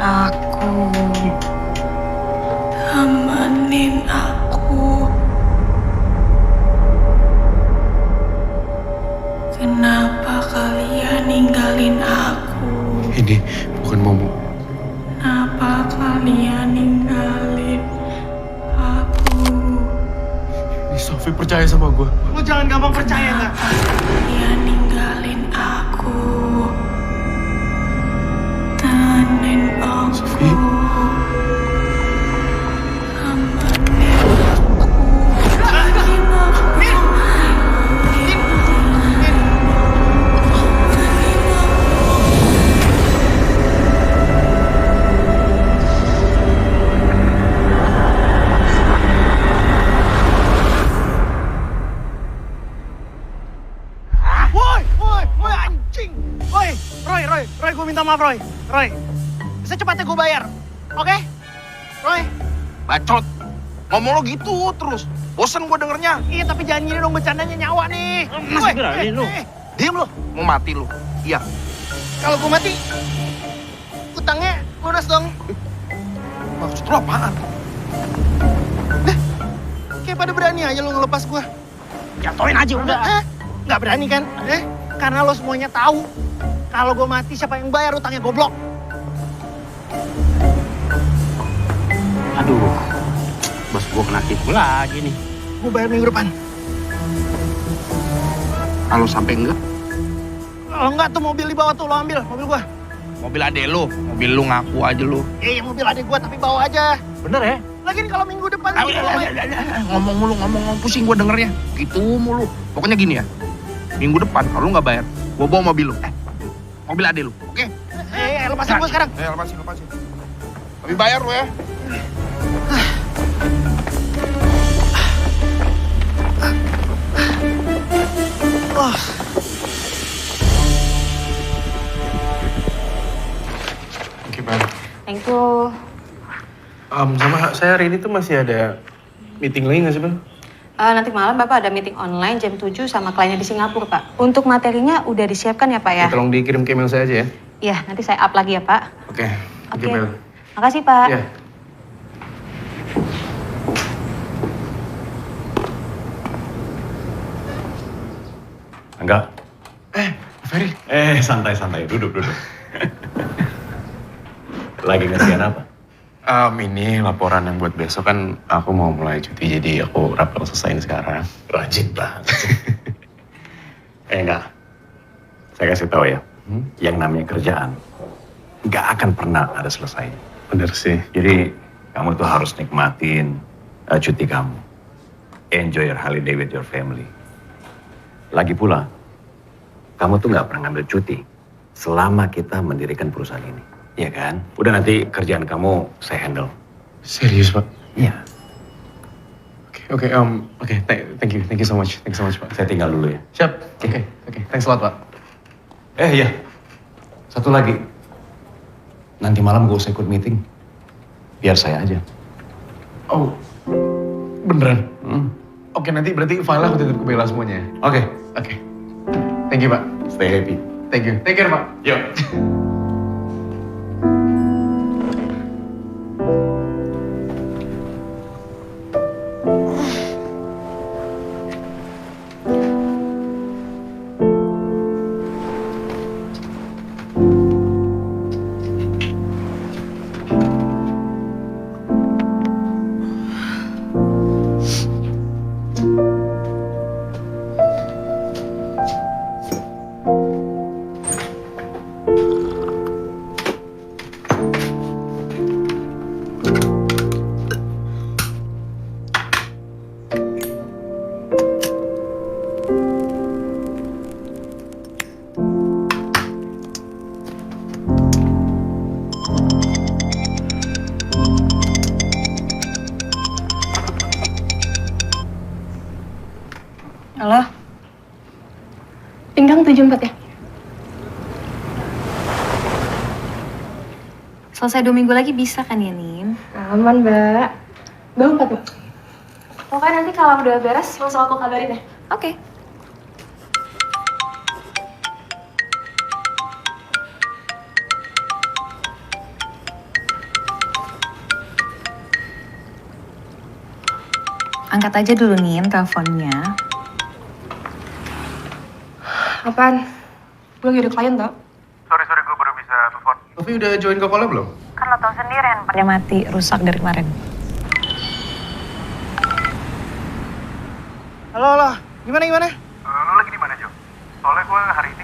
aku. Temenin aku. Kenapa kalian ninggalin aku? Ini bukan momo. Kenapa kalian ninggalin aku? Sofi percaya sama gue. Lu jangan gampang percaya nggak? Kalian ninggalin aku. Temenin aku. Sofi. Woi anjing. Roy, gue minta maaf Roy. Secepatnya gue bayar, oke? Roy. Bacot. Ngomong lo gitu terus. Bosen gue dengernya. Iya tapi jangan gini dong, bercandanya nyawa nih. Masih berani lu. Diem lo. Mau mati lu. Iya. Kalau gue mati, utangnya lunas dong. Maksud lo apaan? Kayak pada berani aja lo ngelepas gue. Jatoin aja udah. Nggak berani kan? Karena lo semuanya tahu kalau gue mati siapa yang bayar utangnya goblok. Aduh. Bos gue kena tipu lagi nih. Gue bayar minggu depan. Kalau sampai enggak? Kalau enggak tuh mobil di bawah tuh lo ambil, mobil gue. Mobil adek lu. Mobil lu ngaku aja lu. Iya mobil adik gue tapi bawa aja. Bener ya? Lagian kalau minggu depan Ngomong mulu, ngomong pusing gue dengernya. Gitu mulu. Pokoknya gini ya. Minggu depan kalau lu nggak bayar, gue bawa mobil lu. Mobil adek lu, oke? lepasin gue sekarang. Lepasin. Tapi bayar lu ya. Oke, Bang. Thank you. Sama saya hari ini tuh masih ada meeting lagi nggak sih, Bang? Nanti malam Bapak ada meeting online jam 7 sama kliennya di Singapura, Pak. Untuk materinya udah disiapkan ya, Pak ya? Tolong dikirim ke email saya aja ya. Iya, nanti saya up lagi ya, Pak. Oke. Oke. Email. Makasih, Pak. Iya. Enggak. Ferry. Santai. Duduk. Lagi ngerjain apa? Ini laporan yang buat besok kan aku mau mulai cuti, jadi aku rapor selesaiin sekarang. Rajin banget. Enggak. Saya kasih tahu ya. Yang namanya kerjaan nggak akan pernah ada selesainya. Bener sih. Jadi kamu tuh harus nikmatin cuti kamu. Enjoy your holiday with your family. Lagi pula, kamu tuh nggak pernah ngambil cuti selama kita mendirikan perusahaan ini. Iya kan? Udah nanti kerjaan kamu saya handle. Serius, Pak? Iya. Oke. Thank you so much. Pak. Saya tinggal dulu ya. Siap. Oke. Thanks a lot, Pak. Iya. Satu lagi. Nanti malam gue usah ikut meeting. Biar saya aja. Oh, beneran? Oke, nanti berarti file aku titip ke Bella semuanya. Oke. Thank you, Pak. Stay happy. Thank you. Take care, Pak. Yuk. Halo? Pinggang 74 ya? Selesai 2 minggu lagi bisa kan ya, Nin? Aman, Mbak. 24, Mbak. Pokoknya nanti kalau udah beres, langsung aku kabarin ya? Oke. Angkat aja dulu nih teleponnya. Apaan? Gue lagi ada klien tau. Sorry, gue baru bisa telepon. Tapi udah join ke call belum? Kan lo tau sendiri handphonenya mati, rusak dari kemarin. Halo. Gimana? Lo lagi di mana, Jo? Soalnya gue hari ini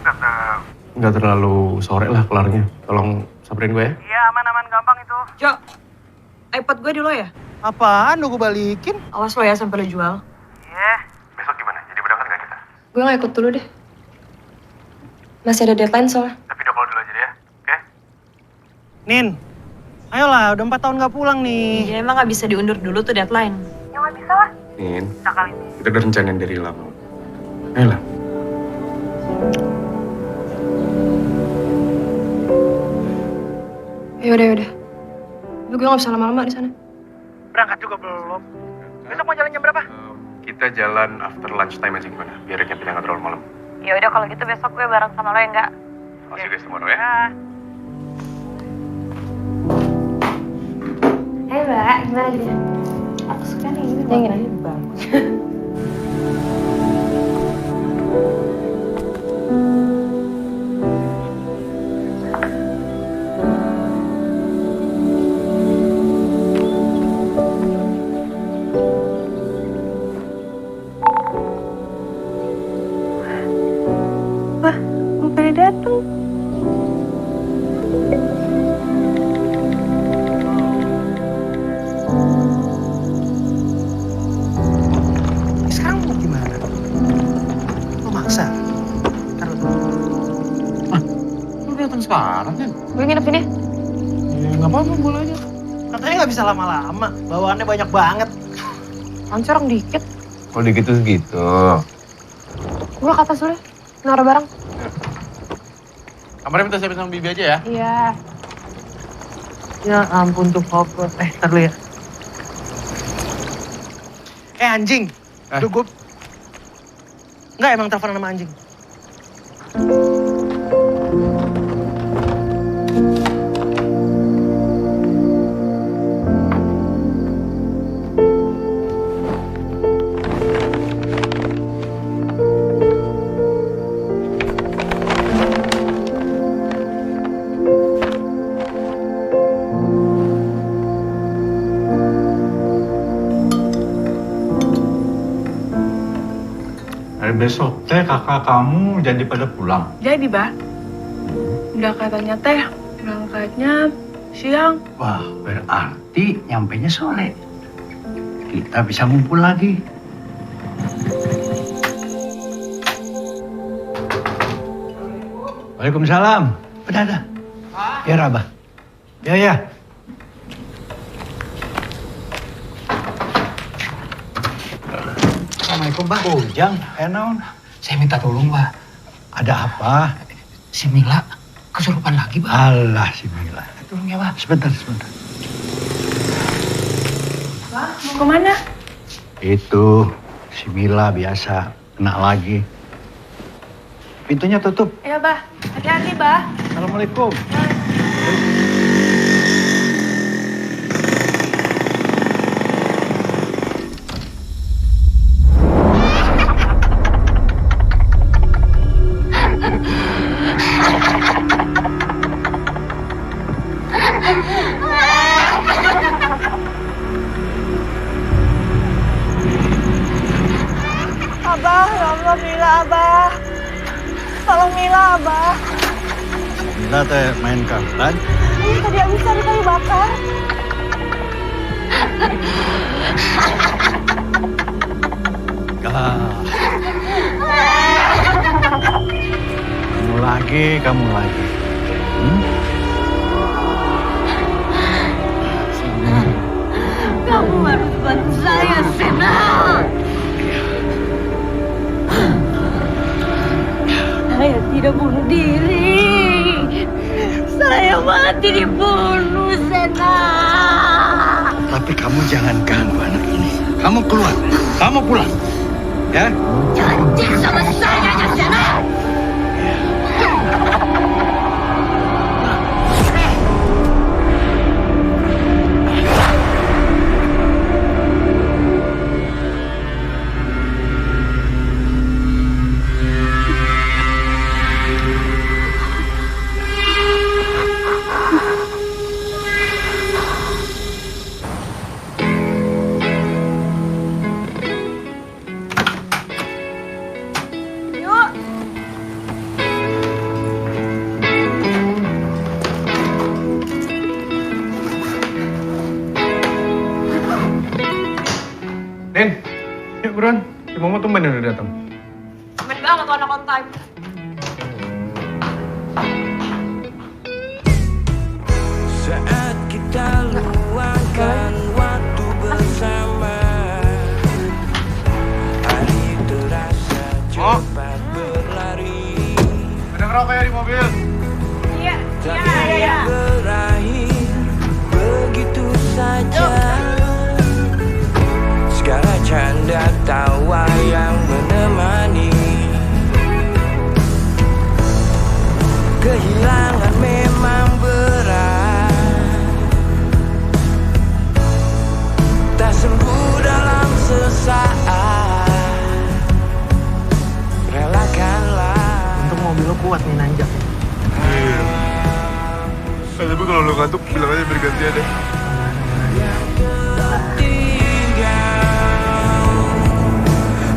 nggak terlalu sore lah kelarnya. Tolong samperin gue ya. Iya, aman, gampang itu. Jo, iPod gue di lo ya? Apaan? Udah gue balikin. Awas lo ya sampai lo jual. Iya. Besok gimana? Jadi berangkat nggak kita? Gue gak ikut dulu deh. Masih ada deadline soalnya. Tapi udah call dulu aja deh ya, oke? Nin, ayolah, udah 4 tahun gak pulang nih. Ya emang gak bisa diundur dulu tuh deadline. Nin, kita udah rencanain dari lama. Ayolah. Yaudah. Tapi gue gak bisa lama-lama di sana. Berangkat juga belum. Besok mau jalan jam berapa? Kita jalan after lunch time aja gimana? Biar campingnya nggak terlalu malam. Ya udah kalau gitu besok gue bareng sama lo ya enggak? I'll see you guys tomorrow ya. Hai Mbak, gimana gitu? Aku suka nih ini Yang bagus. Wah, pada dateng. Sekarang mau gimana? Lo maksa? Ntar lo tunggu. Lu datang sekarang kan? Gue nginep ini. Ya nggak apa-apa, boleh aja. Katanya nggak bisa lama-lama. Bawaannya banyak banget. Lancorong dikit. Kalau dikit tuh segitu. Gue ke atas dulu ya. Naruh barang. Kamarnya minta siapin sama Bibi aja ya. Iya. Ya ampun tuh Papa. Ntar lu ya. Anjing. Duh, gue... Nggak emang teleponan sama anjing. Hari besok teh kakak kamu jadi pada pulang. Jadi, Bah. Udah katanya teh, berangkatnya siang. Wah, berarti nyampainya sore. Kita bisa ngumpul lagi. Waalaikumsalam. Ada. Ya, Rabah. Ya. Assalamualaikum, Pak. Ujang, naon? Saya minta tolong, Pak. Ada apa? Si Mila kesurupan lagi, Pak. Alah, si Mila. Tolong ya, Pak. Sebentar. Bah, mau kemana? Itu, si Mila biasa kena lagi. Pintunya tutup. Ya, Bah. Hati-hati, Bah. Assalamualaikum. Abah, ya Allah, Mila, Abah. Tolong Mila, Abah. Mila teh main kartan. Ini tadi abis tadi kayu bakar. Kamu lagi. Kamu harus bantu saya, Sena. Saya tidak bunuh diri. Saya mati dibunuh, Sena. Tapi kamu jangan ganggu anak ini. Kamu keluar. Kamu pulang. Ya? Janji sama saya, ya, Sena. Den, yuk buruan. Si Momo tumben udah datang. Aman banget tuh anak on time. Saat kita luangkan waktu bersama, hari terasa cepat berlari. Ada ngerokok ya di mobil? Iya. Berakhir begitu saja. Segala canda tawa yang menemani. Kehilangan memang berat, tak sembuh dalam sesaat. Relakanlah. Untung mobil lo kuat nih nanjak. Tapi kalau lu ngantuk, bilang aja bergantian deh.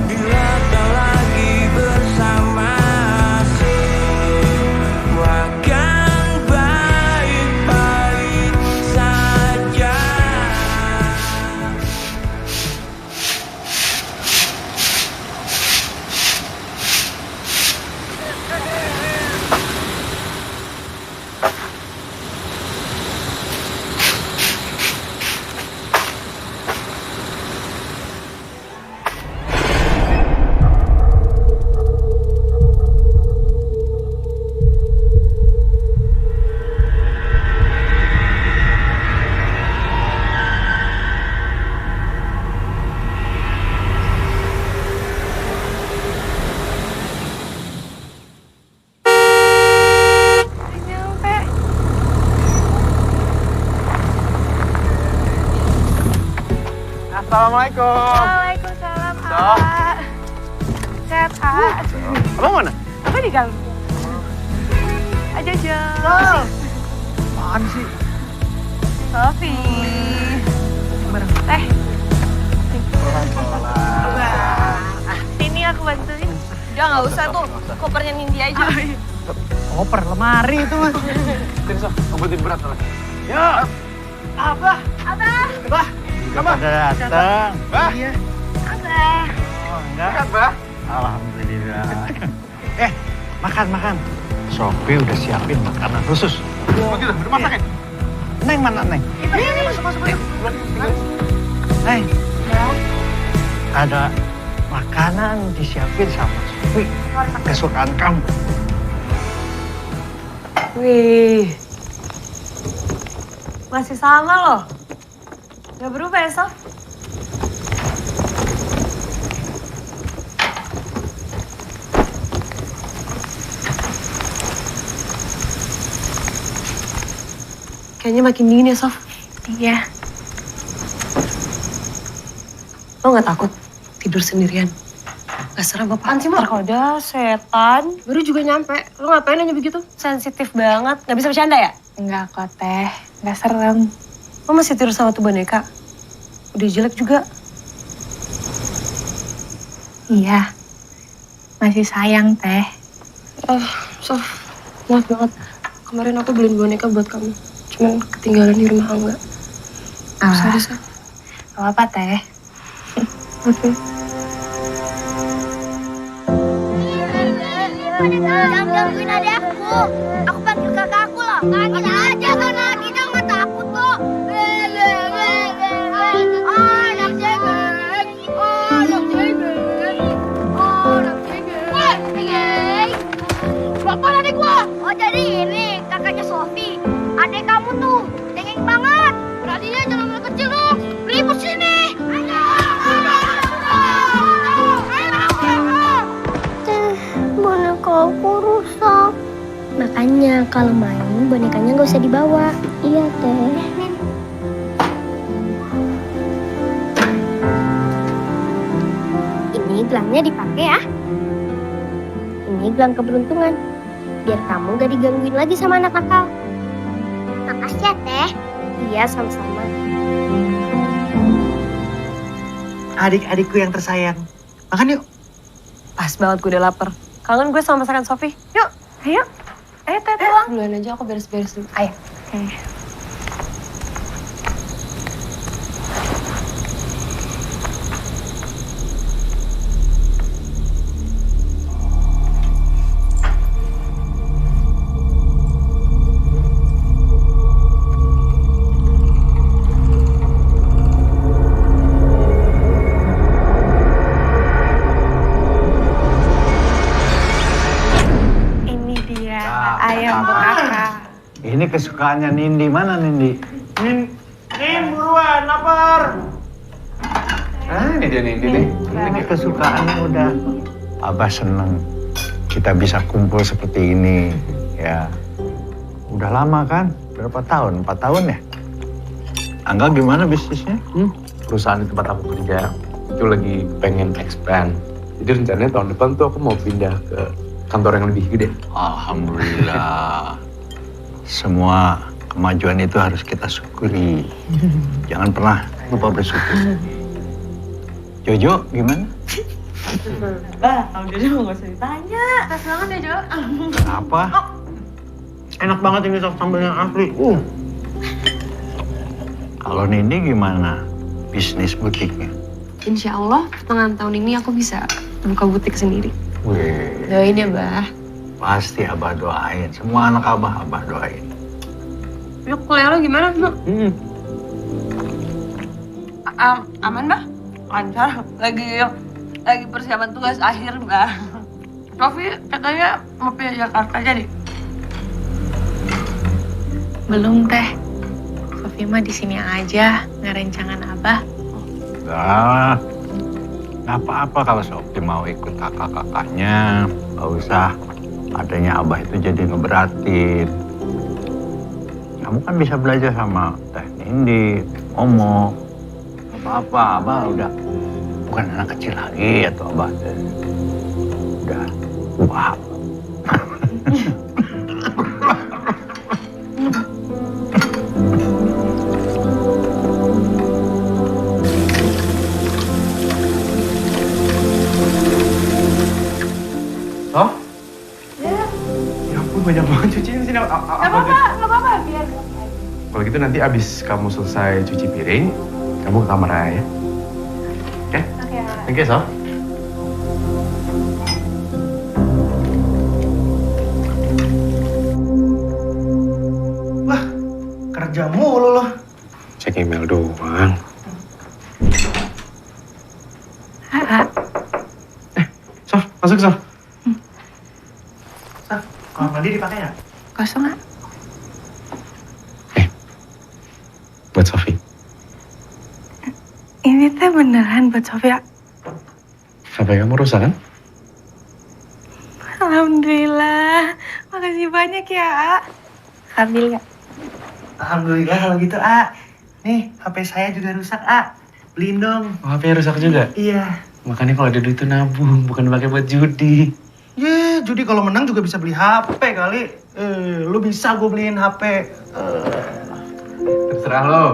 Bila tak lagi bersama, semua akan baik-baik saja. Assalamualaikum. Waalaikumsalam, A. Sehat, A. Abang mana? Apa di dalam? Aja, Jo. Apaan sih? Sofi. Teh. Sini aku bantuin. Udah nggak usah tuh, kopernya Nindi aja. Koper lemari itu mas. Sini, Sof. Obatin berat soalnya. Ya. Abah. Udah datang. Bah. Iya. Abah. Oh enggak. Sehat, Bah. Alhamdulillah. Makan. Sofi udah siapin makanan khusus. Oh gitu, udah masakin? Neng mana Neng? Ini masuk. Neng. Ada makanan disiapin sama Sofi. Kesukaan kamu. Wih, masih sama loh. Gak berubah ya, Sof? Kayaknya makin dingin ya, Sof? Iya. Lo gak takut tidur sendirian? Gak serem apaan sih, Mar? Terkoda, setan. Baru juga nyampe. Lo ngapain nanya begitu? Sensitif banget. Gak bisa bercanda ya? Enggak kok, Teh. Enggak serem. Lo masih tidur sama tuh boneka? Udah jelek juga. Iya. Masih sayang, Teh. Sof, maaf banget. Kemarin aku beliin boneka buat kamu. Cuman ketinggalan di rumah Angga. Sorry, Sof. Gak apa-apa, Teh. Oke. Jangan gangguin adek aku. Aku panggil kakak aku loh. Panggil aja karena kita nggak takut kok. Anak cengeng. Woi, bapak adek gua. Oh jadi ini kakaknya Sofi. Adek kamu tuh cengeng banget. Berarti jangan main kecil dong. Ribut sini. Boneka aku rusak. Makanya kalau main bonekanya nggak usah dibawa. Iya, Teh. Ini gelangnya dipakai ya. Ini gelang keberuntungan. Biar kamu gak digangguin lagi sama anak nakal. Makasih ya, Teh. Iya, sama-sama. Adik-adikku yang tersayang. Makan yuk. Pas banget gue udah lapar. Kangen gue sama masakan Sofi. Yuk, ayo. Ayo, Teh, pulang. Duluan aja, aku beres-beres dulu. Ayo. Ini kesukaannya Nindi. Mana Nindi? Nin, buruan, lapar. Ini dia Nindi nih. Ini kesukaannya udah. Abah seneng kita bisa kumpul seperti ini. Ya, udah lama kan? Berapa tahun? 4 tahun ya? Angga gimana bisnisnya? Perusahaan di tempat aku kerja itu lagi pengen expand. Jadi rencananya tahun depan tuh aku mau pindah ke kantor yang lebih gede. Alhamdulillah. Semua kemajuan itu harus kita syukuri. Jangan pernah lupa bersyukur. Jojo gimana? Bah, Om Jojo nggak usah ditanya. Pas banget ya, Jo. Kenapa? Enak banget ini sop sambelnya asli. Kalau Nindi gimana bisnis butiknya? Insya Allah pertengahan tahun ini aku bisa buka butik sendiri. Wih, Doain ya, Bah. pasti Abah doain. Semua anak Abah doain. Yuk, kuliah lo gimana, Bu? Aman, Bah? Lancar. Lagi persiapan tugas akhir, Bah. Sofi katanya mau pindah Jakarta jadi. Belum, Teh. Sofi mah di sini aja, ngerencangan Abah. Nah, nggak apa-apa kalau Sofi mau ikut kakak-kakaknya. Nggak usah adanya Abah itu jadi ngeberatin. Kamu kan bisa belajar sama Teh Nindi, Momo. Nggak apa-apa, Abah udah bukan anak kecil lagi atau Abah udah tua. Oh? Ya ampun, banyak banget cuciin sini. Gak apa-apa, biar. Kalau gitu nanti abis kamu selesai cuci piring, kamu ke kamar aja ya. Oke? Oke, Sof. Wah, kerja mulu loh. Cek email doang. Sof, masuk Sof. Kamar mandi dipakai ya? Kosong, ah? Buat Sofi. Ini teh beneran buat Sofia. HP kamu rusak kan? Alhamdulillah. Makasih banyak ya, A. Ambil ya. Alhamdulillah kalau gitu, A. Nih, HP saya juga rusak, A. Beliin dong. Oh, HP rusak juga? Iya. Makanya kalau ada duit itu nabung, bukan dipakai buat judi. Judi kalau menang juga bisa beli HP kali. Lu bisa gue beliin HP. Terserah lo.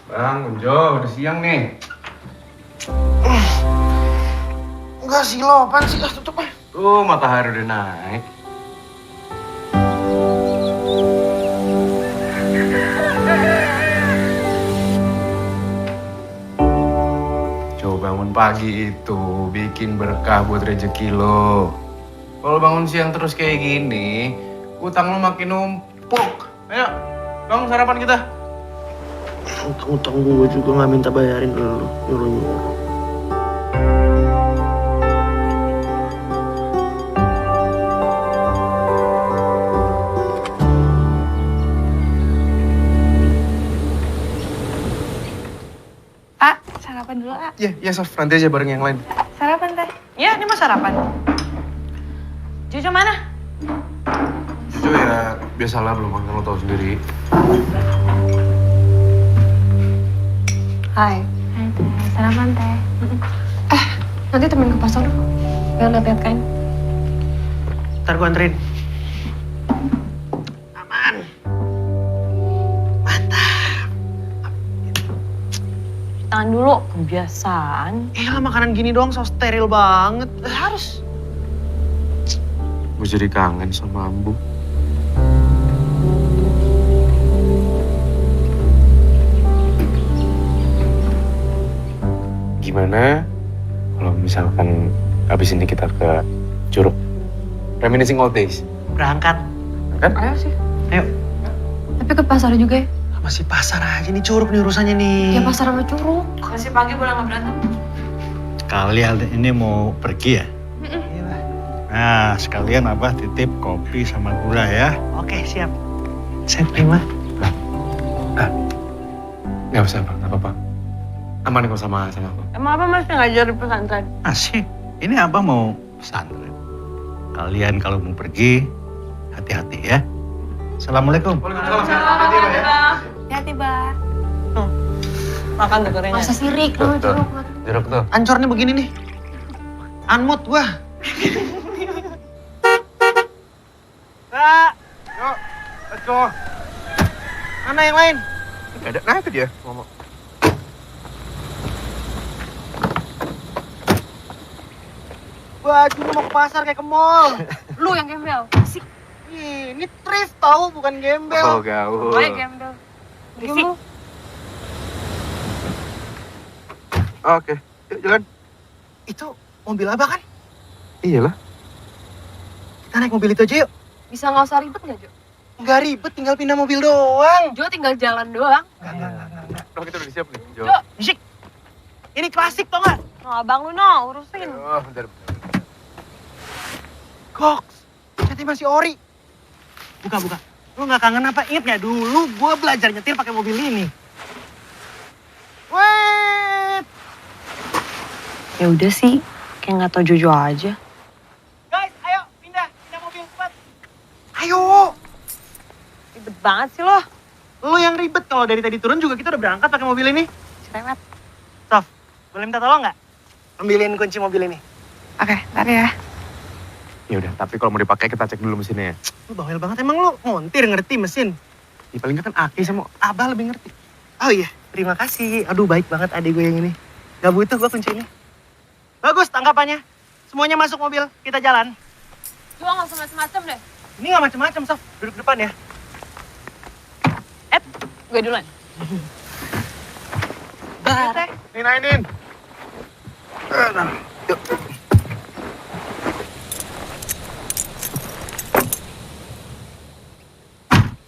Bang, Unjo, udah siang nih. Enggak sih lo, apaan sih? Tutup ah. Tuh, matahari udah naik. Coba bangun pagi itu bikin berkah buat rezeki lo. Kalau bangun siang terus kayak gini, utang lo makin numpuk. Ayo, bangun sarapan kita. Utang gue juga nggak minta bayarin lo, nyuruh-nyuruh. Sarapan dulu, A. Iya, Sof. Nanti aja bareng yang lain. Sarapan, Teh. Ya, ini mau sarapan. Jojo mana? Jojo ya, biasalah belum makan, lo tau sendiri. Hai. Hai, Teh. Sarapan, Teh. Nanti temen ke pasar dulu. Biar lihat kain. Ntar gue anterin. Aman. Mantap. Tangan dulu, kebiasaan. Lah makanan gini doang so steril banget. Harus. Gue jadi kangen sama Ambu. Gimana kalau misalkan abis ini kita ke Curug? Reminiscing old days. Berangkat. Kan? Ayo sih. Ayo. Tapi ke pasar juga ya. Masih pasar aja nih Curug nih urusannya nih. Ya pasar sama Curug. Masih pagi boleh nggak berantem? Kalian ini mau pergi ya? Nah, sekalian Abah titip kopi sama gula ya. Oke, siap. Saya terima. Nggak usah, Bang. Nggak apa-apa. Aman kok sama aku. Emang apa masih ngajar di pesantren? Asik. Ini Abah mau pesantren. Kalian kalau mau pergi, hati-hati ya. Assalamualaikum. Hati-hati, Bah. Makan tuh gorengan. Masa sirik lu Curug. Jeruk tuh. Ancor nih begini nih. Unmood gua. Kak, Yuk, let's go. mana yang lain? Nggak ada. Nah, itu dia. Ngomong. Gua cuma mau ke pasar kayak ke mall. Lu yang gembel. Asik. Ih, ini thrift tahu bukan gembel. Oh, gaul. Gue gembel. Berisik. Oke, yuk jalan. Itu mobil Abah kan? Iyalah. Kita naik mobil itu aja yuk. Bisa nggak usah ribet nggak Jo? Nggak ribet, tinggal pindah mobil doang. Jo tinggal jalan doang. Enggak. Oh, kita udah siap nih. Jo. Musik. Ini klasik tau nggak? No, abang lu no, urusin. Oh, bentar. Goks, jadi masih ori. Buka. Lu nggak kangen apa? Ingat nggak dulu gue belajar nyetir pakai mobil ini. Wait. Ya udah sih, kayak nggak tau Jojo aja. Guys, ayo pindah mobil cepat. Ayo. Ribet banget sih lo. Lu yang ribet, kalau dari tadi turun juga kita udah berangkat pakai mobil ini. Cerewet. Sof, boleh minta tolong nggak? Ambilin kunci mobil ini. Oke, ntar ya. Ya udah, tapi kalau mau dipakai kita cek dulu mesinnya ya. Lu bawel banget, emang lu montir ngerti mesin? Ya, paling nggak kan Aki sama Abah lebih ngerti. Oh iya, terima kasih. Aduh baik banget adik gue yang ini. Gak butuh gue kunci ini. Bagus tangkapannya. Semuanya masuk mobil, kita jalan. Jo nggak usah macem-macem deh. Ini gak macem-macem, Sof. Duduk depan ya. Gue duluan. Ninainin. Yuk.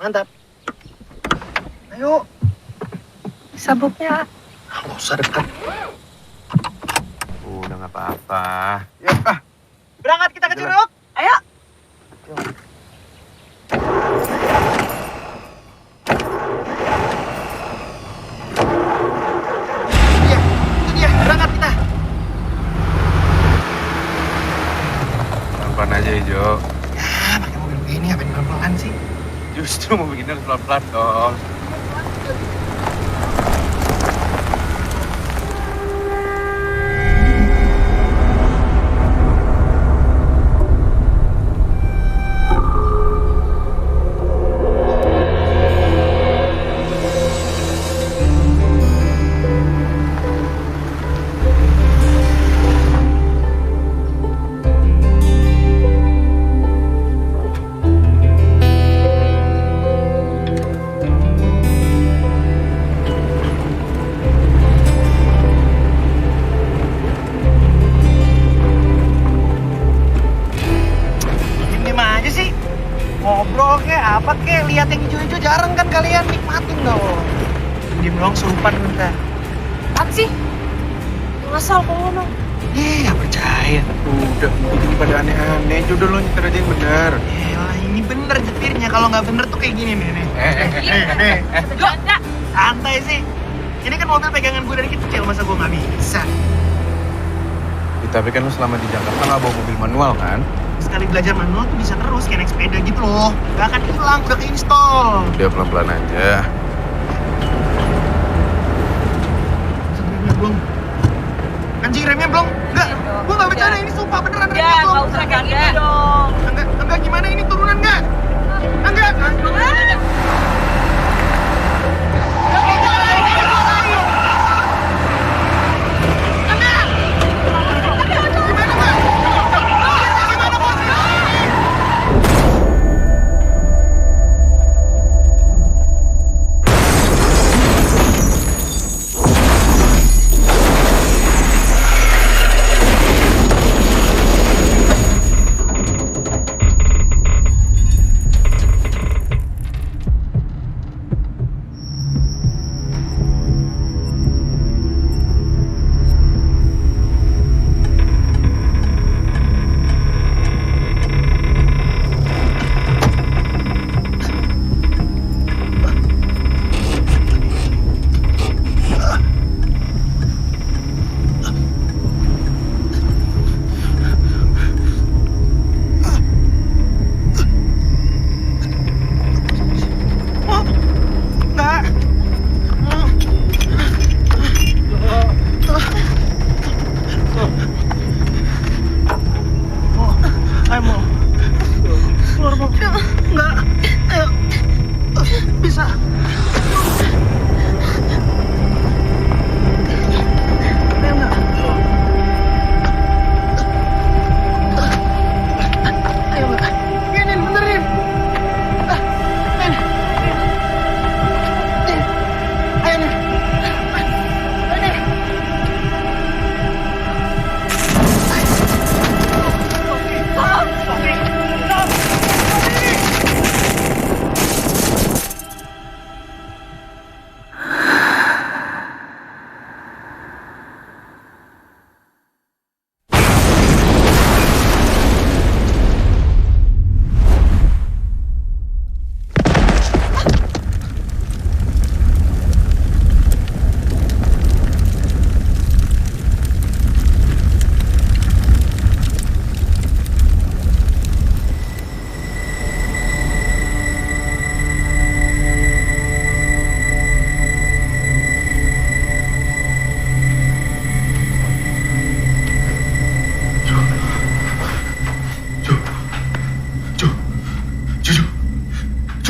Mantap. Ayo. Sabuknya. Gak usah dekat. Udah nggak apa-apa. Ya, berangkat kita ke Curug. Ayo. Iya, itu dia. Berangkat kita. Pelan-pelan aja ya, Jo. Ya, pakai mobil begini apa yang pelan-pelan sih? Justru mau begini harus pelan-pelan dong. Diem aja sih. Ngobrol kek, apa kek, lihat yang hijau-hijau jarang kan kalian, nikmatin dong. Diem doang surupan bentar. Apa sih? Ngasal kok ngomong. Gak percaya. Udah, ini pada aneh-aneh. Jo, udah lo nyetir aja yang bener. Elah, ini bener nyetirnya. Kalau nggak bener tuh kayak gini nih. Enggak. Santai sih. Ini kan mobil pegangan gue dari kecil, masa gue nggak bisa? Ya, tapi kan lo selama di Jakarta nggak bawa mobil manual kan? Sekali belajar manual tuh bisa terus kayak naik sepeda gitu loh. Gak akan hilang, udah keinstall. Udah pelan-pelan aja. Remnya belum. Anjing remnya belum. Enggak, gue nggak bercanda, ini sumpah beneran remnya Ya, belum. nggak usah kayak gitu dong. Enggak gimana ini turunan enggak? Enggak.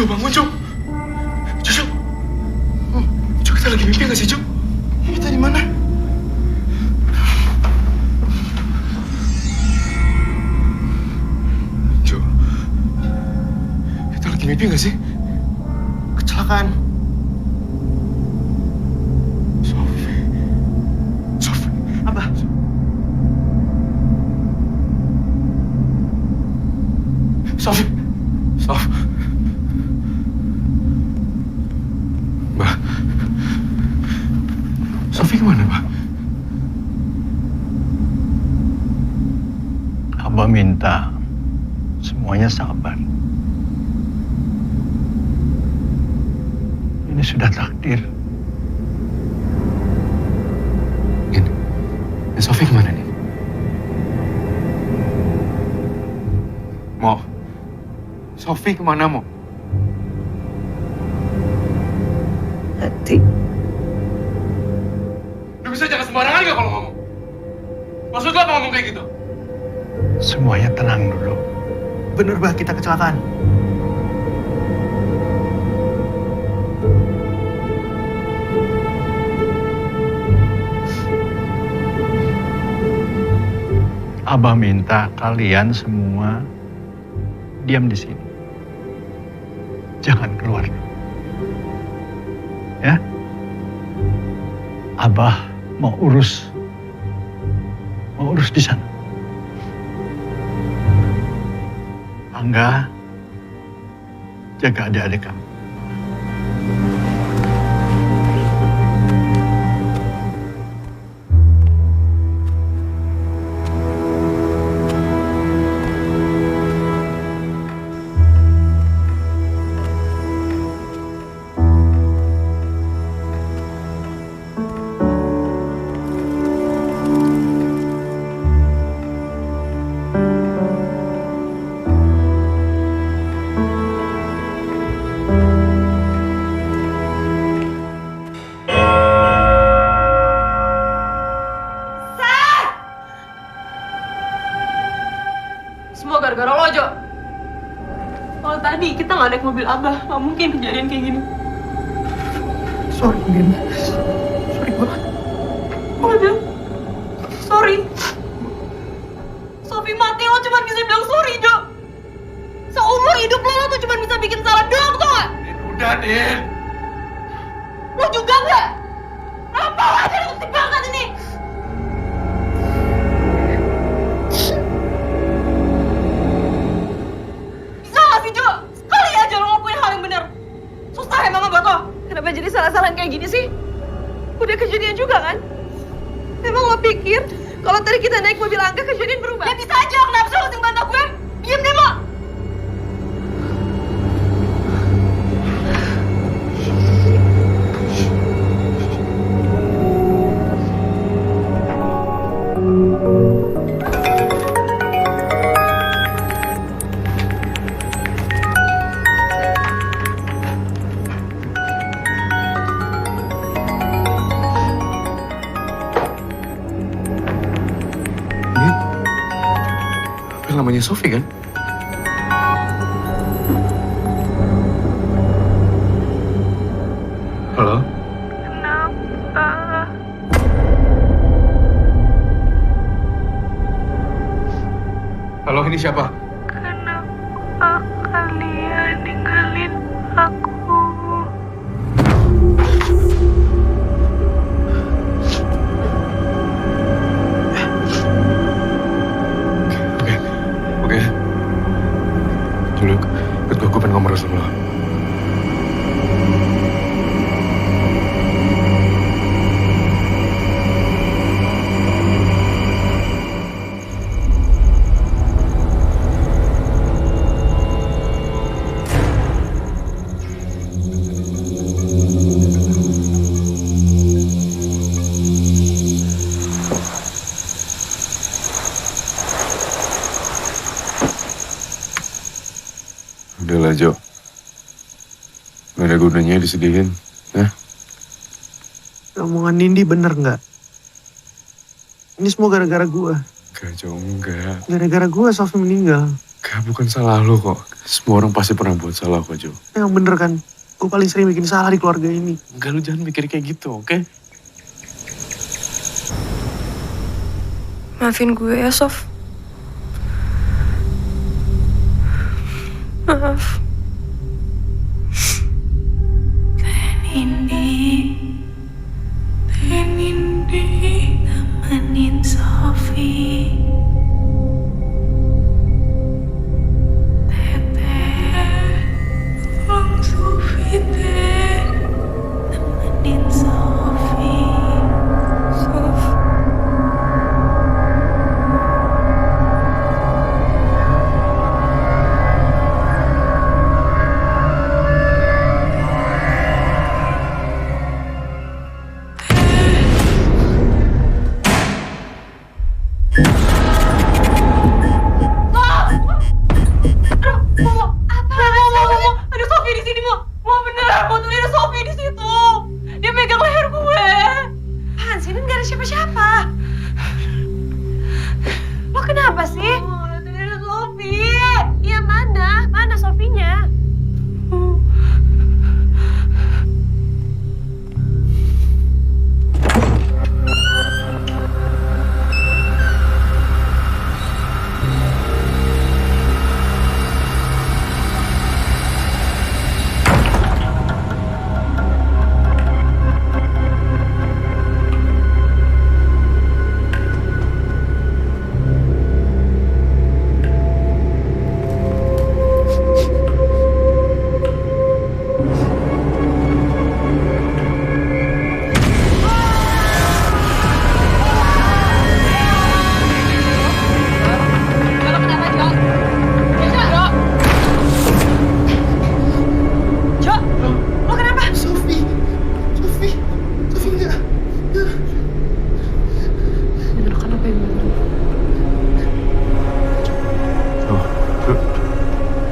Jo, bangun Jo. Jo. Jo, kita lagi mimpi nggak sih Jo? Kita di mana? Jo, kita lagi mimpi nggak sih? Kecelakaan. Sofi. Abah. Sofi. Mbak. Sofi kemana, Mbak? Abah minta semuanya sabar. Ini sudah takdir. Sofi kemana nih? Mo. Sofi kemana, Mo? Hati. Lu bisa jangan sembarangan gak kalau ngomong? Maksud lu apa ngomong kayak gitu? Semuanya tenang dulu. Bener bah, kita kecelakaan. Abah minta kalian semua diam di sini. Jangan keluar. Ya? Abah mau urus di sana. Angga, jaga adik-adik kamu. Semua gara-gara lo, Jo. Kalau tadi kita nggak naik mobil Abah, nggak mungkin kejadian kayak gini. Sorry, Din. Sorry banget. Waduh, sorry. Sofi mati, lo cuma bisa bilang sorry, Jo. Seumur hidup lo tuh cuma bisa bikin salah doang, tau gak? Udah, Din. Lo juga nggak? Apa aja lo banget ini? Bisa gak sih, Jo? Sekali aja lo ngelakuin hal yang bener. Susah emang buat lo. Kenapa jadi salah-salahan kayak gini sih? Udah kejadian juga kan? Emang lo pikir kalau tadi kita naik mobil Angga kejadian berubah? Ya bisa aja, kenapa sih lo sing bantah gue? Diem deh lo! Namanya Sofi kan? Halo? Kenapa? Halo, ini siapa? Kenapa kalian ninggalin aku? Oke. Dulu, ikut gue pengen ngomong sama lo. Udahlah, Jo. Gak ada gunanya disedihin, ya? Omongan Nindi bener nggak? Ini semua gara-gara gua. Enggak, Jo, enggak. Gara-gara gua Sofi meninggal. Gak, bukan salah lo kok. Semua orang pasti pernah buat salah kok, Jo. Yang bener kan, gue paling sering bikin salah di keluarga ini. Enggak, lu jangan mikir kayak gitu, oke? Maafin gue ya, Sof. Maaf. Tenindi, nemenin Sofi. Teteh, tolong Sofi, Teh. Nemenin Sofi. Sof. Ada Sofi di sini, Mo. Mo beneran, Mo tuh ada Sofi di situ. Dia megang leher gue. Apaan sih? Ini nggak ada siapa-siapa. Lo kenapa sih? Oh, tadi ada Sofi. Iya, mana? Mana Sofinya?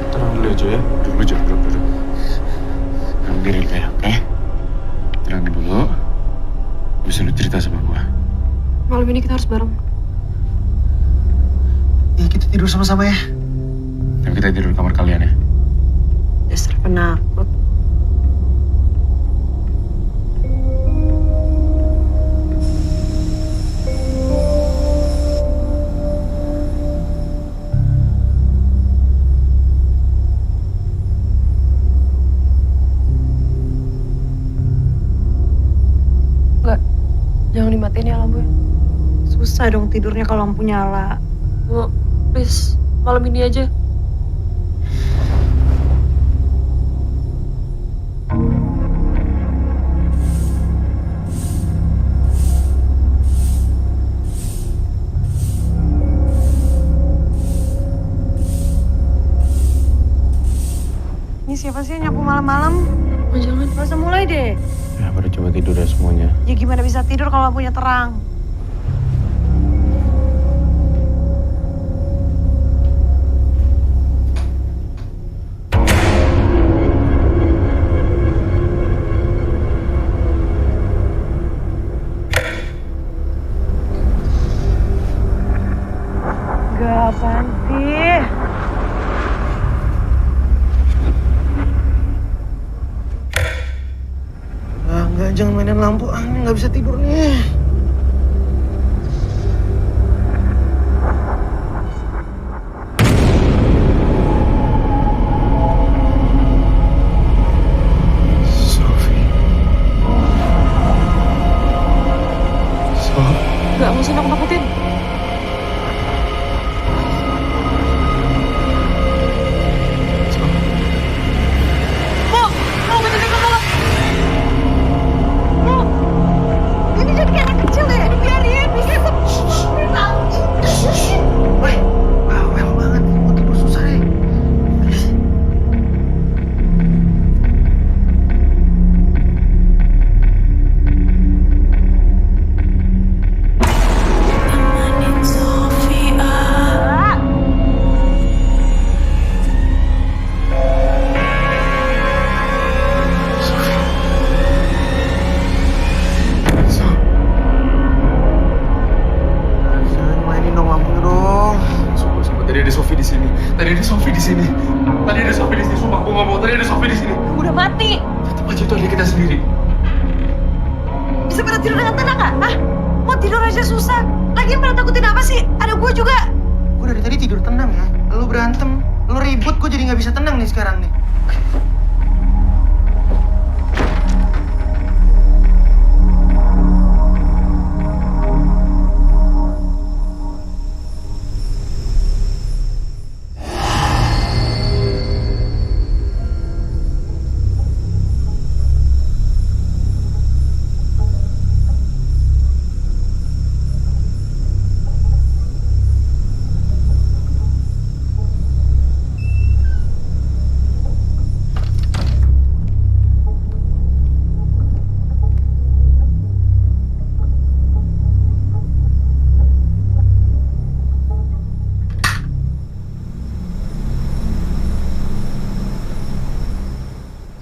Tenang dulu ya, Jo ya. Dulu, Jo, dulu. Tenang diri lu ya, oke? Tenang dulu. Bisa lu cerita sama gua. Malam ini kita harus bareng. Ya kita tidur sama-sama ya. Tapi kita tidur di kamar kalian ya. Dasar penakut. Enggak, jangan dimatiin ya lampunya. Susah dong tidurnya kalau lampu nyala. Mo, please, malam ini aja. Ini siapa sih yang nyapu malam-malam? Oh, jangan. Gak usah mulai deh. Ya, pada coba tidur ya semuanya. Ya gimana bisa tidur kalau lampunya terang? Gak apaan sih? Enggak, jangan mainin lampu. Ini nggak bisa tidur nih. Sofi. Sof. Gak, mau nakut-nakutin. Ini jadi kayak anak kecil deh. Biarin, biarin. Woi, bawel banget. Mau tidur susah ya. bisa tidur dengan tenang nggak? Hah? Mau tidur aja susah. Lagian pada takutin apa sih? Ada gue juga. Gue dari tadi tidur tenang ya. Lu berantem, lu ribut, gue jadi nggak bisa tenang nih sekarang nih.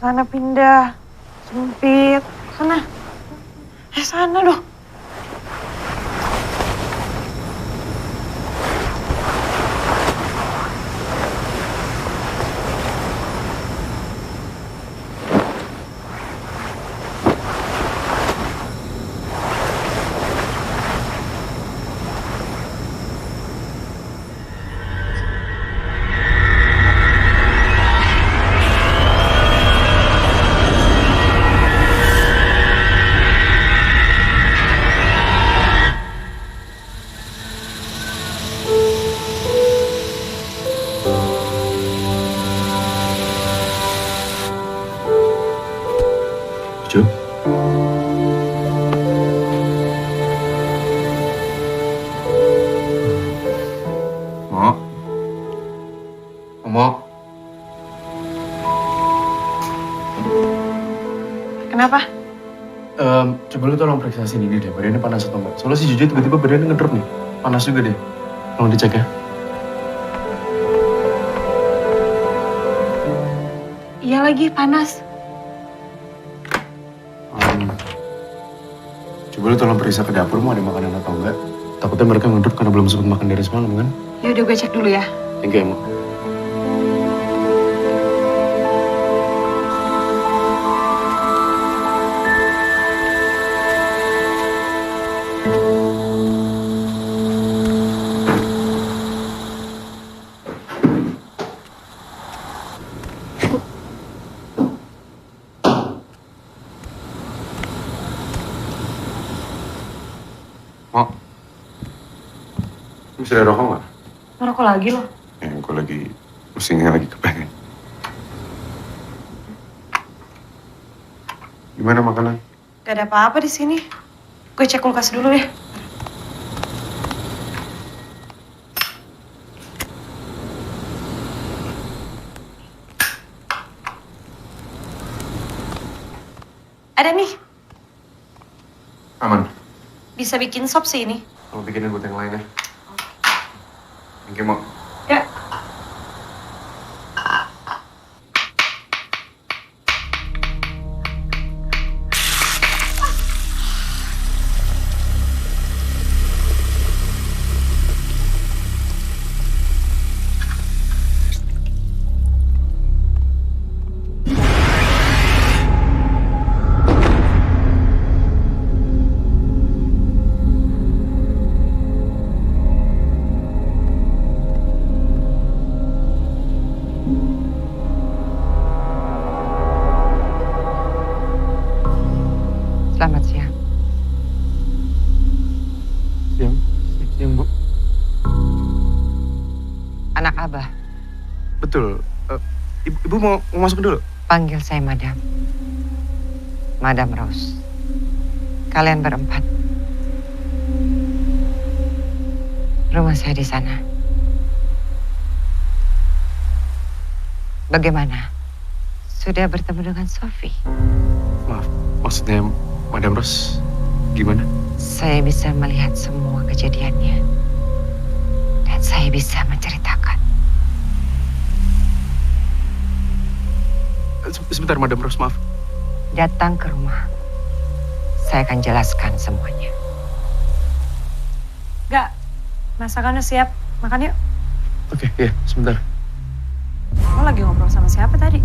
Sana pindah. Sempit. Sana. Sana dong. Jo? Mo? Kenapa? Coba lu tolong periksa sini deh, badannya panas atau enggak. Soalnya si Jojo tiba-tiba badannya ngedrop nih. Panas juga deh. Tolong dicek ya. Iya lagi, panas. Coba lu tolong periksa ke dapur, mau ada makanan atau enggak. Takutnya mereka ngedrop karena belum sempat makan dari semalam kan. Ya udah gue cek dulu ya. Thank you, Mo. Mo, bisa ada rokok nggak? Ngerokok lagi lo? Gue lagi pusingnya lagi kepengen. Gimana makanan? Gak ada apa-apa di sini. Gue cek kulkas dulu deh. Ada nih. Aman. Bisa bikin sop sih ini. Kalau bikinin buat yang lain ya. Thank you, Mo. Ya. Selamat siang. Siang, Bu. Anak Abah, Betul. Ibu mau masuk dulu? panggil saya Madam. Madam Rose. Kalian berempat. Rumah saya di sana. Bagaimana? Sudah bertemu dengan Sophie? Maaf, maksudnya Madam Rose gimana? Saya bisa melihat semua kejadiannya. Dan saya bisa menceritakan. Sebentar, Madam Rose, maaf. Datang ke rumah. Saya akan jelaskan semuanya. Gak, masakannya siap. Makan yuk. Oke, ya, sebentar. Lo lagi ngobrol sama siapa tadi?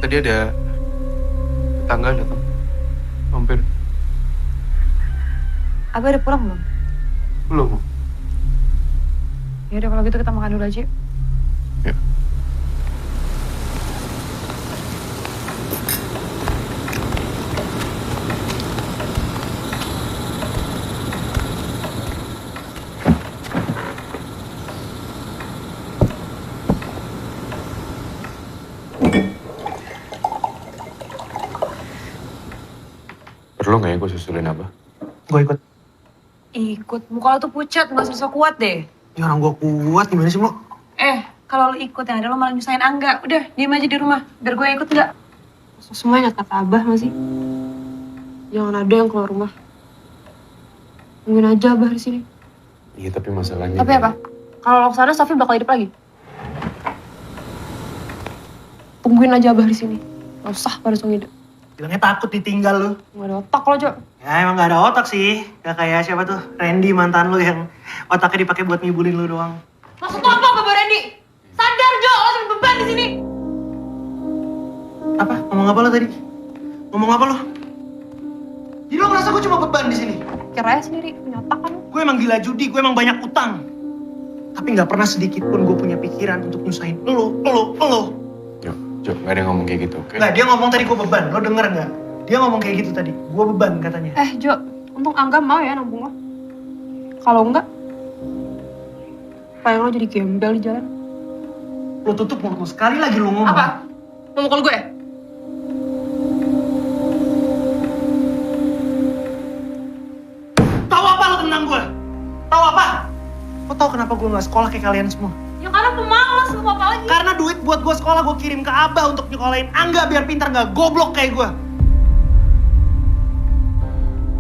Tadi ada tetangga datang. Mampir. Abah udah pulang belum? Belum. Ya udah kalau gitu kita makan dulu aja. Ya. Perlu nggak ya gue susulin Abah? Gue ikut. Ikut, muka lo tuh pucat, gak usah sok kuat deh. Ya orang gue kuat, gimana sih lo? Kalau lo ikut yang ada lo malah nyusahin Angga. Udah, diem aja di rumah, biar gue yang ikut nggak? Semuanya kata Abah masih. Jangan ada yang keluar rumah. Tungguin aja Abah di sini. Iya tapi masalahnya. Tapi apa? Kalau lo kesana, Sofi bakal hidup lagi. Tungguin aja Abah di sini. Gak usah pada song hidup. Bilangnya takut ditinggal lu. Gak ada otak lo, Jo. Ya emang gak ada otak sih. Gak kayak siapa tuh, Randy mantan lu yang otaknya dipakai buat ngibulin lu doang. Maksud lo apa, Bapak Randy? Sadar, Jo, lo sampai beban di sini. Apa? Ngomong apa lo tadi? Ngomong apa lo? Jadi lo ngerasa gue cuma beban di sini? Kira aja sendiri, punya otak kan. Gue emang gila judi, gue emang banyak utang. Tapi gak pernah sedikit pun gue punya pikiran untuk nyusahin lo. Jo, gak ada yang ngomong kayak gitu, oke? Nggak, dia ngomong tadi gue beban, lo denger nggak? Dia ngomong kayak gitu tadi, gue beban katanya. Jo, untung Angga mau ya nambung lo. Kalau enggak, kayak lo jadi gembel di jalan. Lo tutup mulut lo, sekali lagi lo ngomong. Apa? Mau mukul gue? Tahu apa lo tentang gue? Tahu apa? Lo tahu kenapa gue nggak sekolah kayak kalian semua? Ya karena pemalas, mau apa lagi? Karena duit buat gue sekolah gue kirim ke Abah untuk nyekolahin Angga biar pintar nggak goblok kayak gue.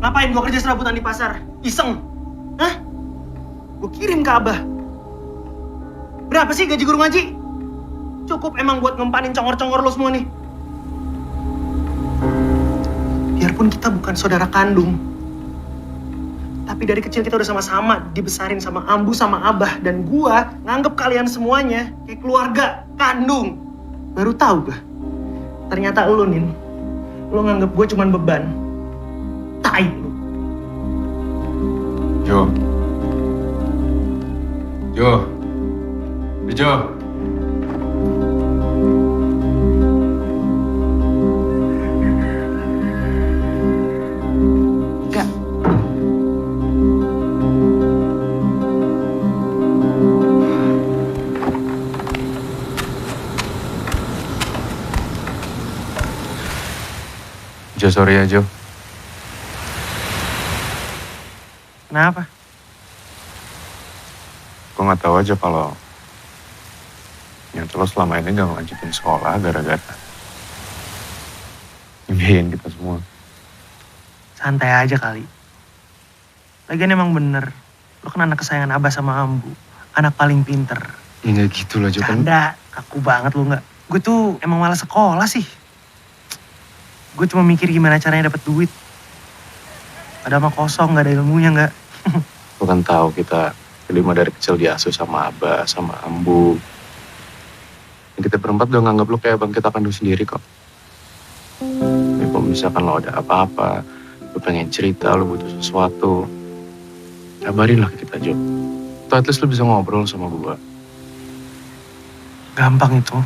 Ngapain gue kerja serabutan di pasar? Iseng? Hah? Gue kirim ke Abah. Berapa sih gaji guru ngaji? Cukup emang buat ngempanin congor-congor lo semua nih. Biarpun kita bukan saudara kandung, tapi dari kecil kita udah sama-sama dibesarin sama Ambu sama Abah. Dan gua nganggep kalian semuanya kayak keluarga kandung. Baru tahu gua, ternyata lu Nin, lu nganggep gua cuman beban. Tai lu. Jo. Enggak. Jo, sorry ya Jo. Kenapa? Gue gak tahu aja kalau lo selama ini gak ngelanjutin sekolah gara-gara ngebiayain kita semua. Santai aja kali. Lagian emang bener, lo kan anak kesayangan Abah sama Ambu. Anak paling pinter. Ya gak gitu lah Jo. Canda, kaku banget lo nggak. Gue tuh emang malas sekolah sih. Gue cuma mikir gimana caranya dapet duit. Padahal mah kosong, gak ada ilmunya nggak. Lo kan tahu kita kelima dari kecil diasuh sama Abah, sama Ambu. Kita berempat udah nganggap lo kayak abang kita kandung sendiri kok. Ya, kalau misalkan lo ada apa-apa, lo pengen cerita, lo butuh sesuatu, kabarin lah ke kita Jo. Atau at least lo bisa ngobrol sama gue. Gampang itu.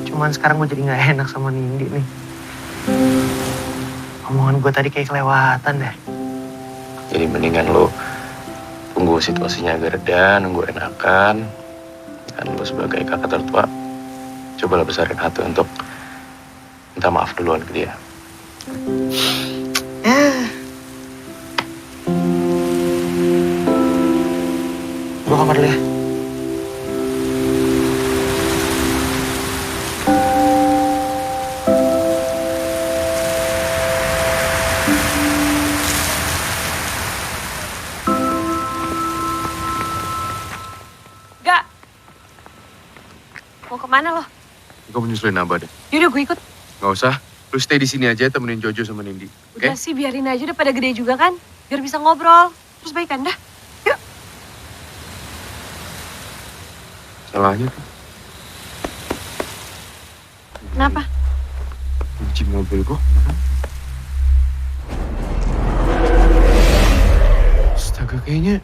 Cuman sekarang gue jadi gak enak sama Nindi nih. Omongan gue tadi kayak kelewatan deh. Jadi mendingan lo tunggu situasinya agak reda, nunggu enakan. Dan lo sebagai kakak tertua, cobalah besarin hati untuk minta maaf duluan ke dia. Gue kamar dulu ya. Mau kemana lo? Gue menyusulin Abah deh. Yaudah gue ikut. Gak usah, lu stay di sini aja temenin Jojo sama Nindi. Oke? Udah sih biarin aja, udah pada gede juga kan. Biar bisa ngobrol. Terus baikan dah. Yuk. Salahnya tuh Kenapa? kunci mobil gua. Astaga, kayaknya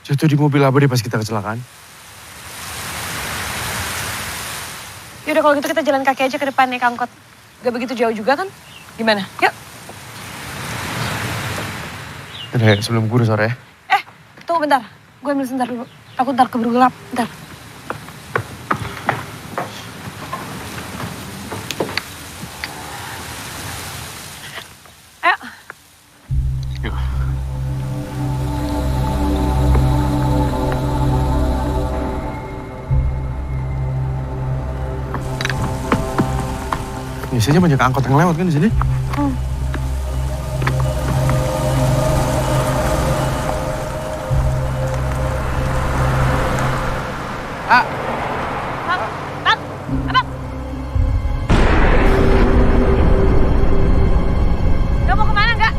jatuh di mobil Abah deh pas kita kecelakaan. Yaudah kalau gitu kita jalan kaki aja ke depan naik angkot. Gak begitu jauh juga kan? Gimana? Yuk. Udah, sebelum guru sore ya. Tunggu bentar. Gue ambil sebentar dulu. Aku ntar keburu gelap. Bentar. Ayo. Yuk. Biasanya banyak angkot yang lewat kan di sini. Gak mau kemana, Gak?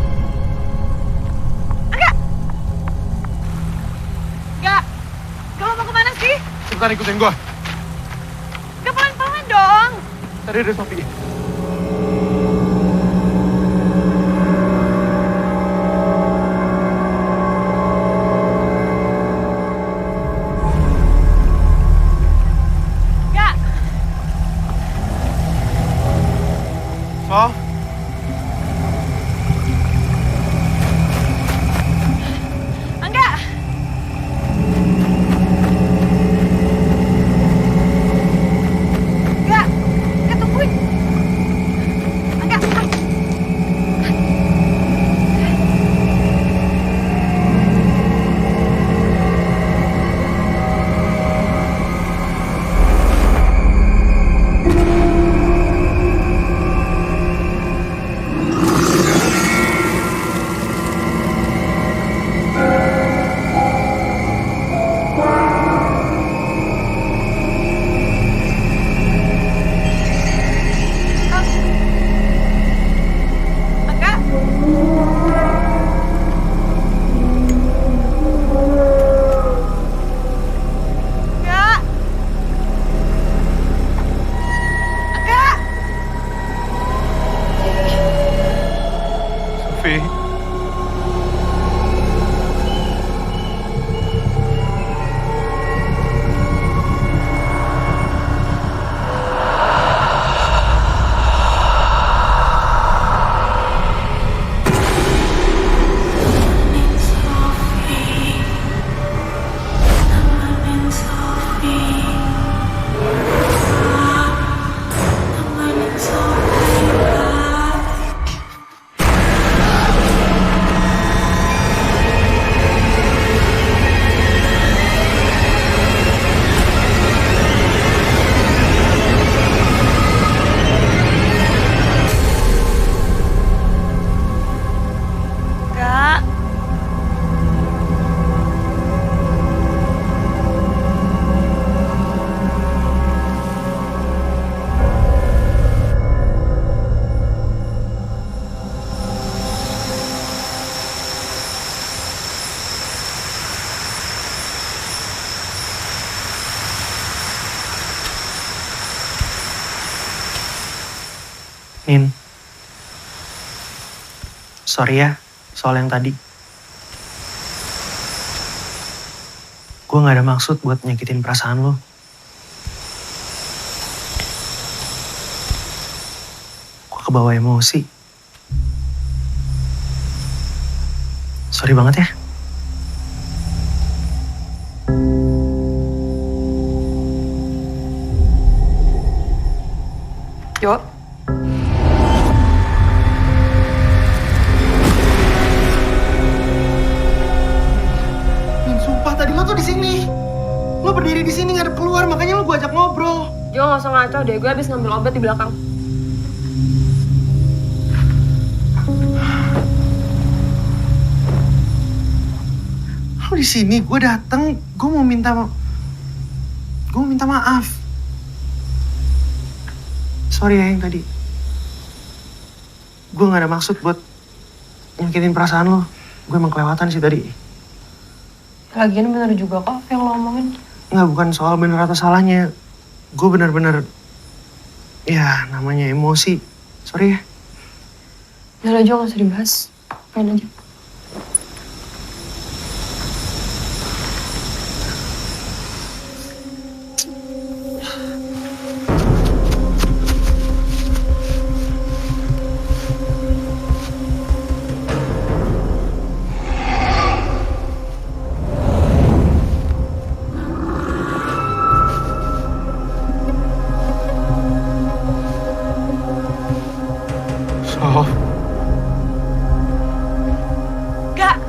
Enggak! Gak! Gak mau kemana sih? Cepetan ikutin gua. Gak pelan-pelan dong! Tadi ada Sofi. Gak! So? Enggak! Enggak! Enggak, tungguin! Enggak! Enggak! Enggak! Enggak! Sofi. Enggak! Nin. Sorry ya, soal yang tadi. Gue gak ada maksud buat nyakitin perasaan lo. Gue kebawa emosi. Sorry banget ya. Yo. Nin, sumpah tadi lo tuh di sini. Lo berdiri di sini ngadep keluar, makanya lo gue ajak ngobrol. Jo, gak usah ngaco deh. Gue habis ngambil obat di belakang. Lo di sini, gue datang, gue mau minta maaf. Sorry ya yang tadi. Gue gak ada maksud buat nyakitin perasaan lo. Gue emang kelewatan sih tadi. Lagian bener juga kok apa yang lo omongin. Nggak, bukan soal bener atau salahnya. Gue bener-bener, ya namanya emosi. Sorry ya. Udah aja gak usah dibahas. Pengen aja. Oh, Gak,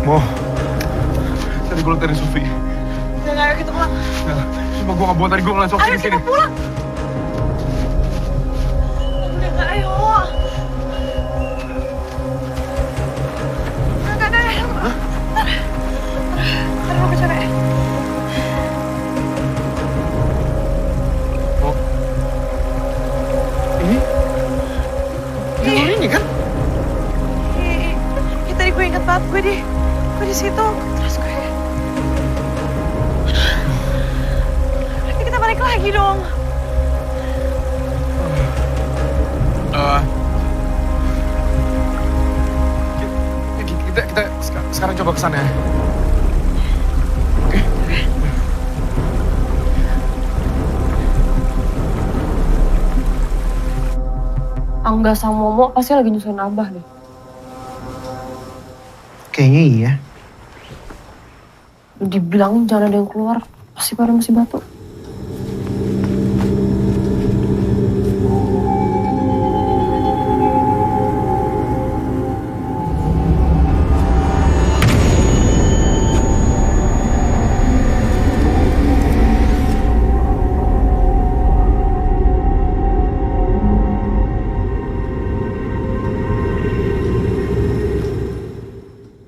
Mo. Tadi gue liat dari Sofi. udah gak, ayo kita pulang. Cuma gue gak buat tadi gue ngeliat Sofi Ayo di sini. kita pulang. Udah gak, ayo. Gak, ntar lo capek. Mo. Ini kan? Ya, tadi gue inget banget gue di situ. Terus gue. Tapi kita balik lagi dong. Kita sekarang coba kesana ya. Oke. Angga sama Momo pasti lagi nyusahin Abah deh. Kayaknya iya. Dibilangin jangan ada yang keluar, pasti pada masih batuk.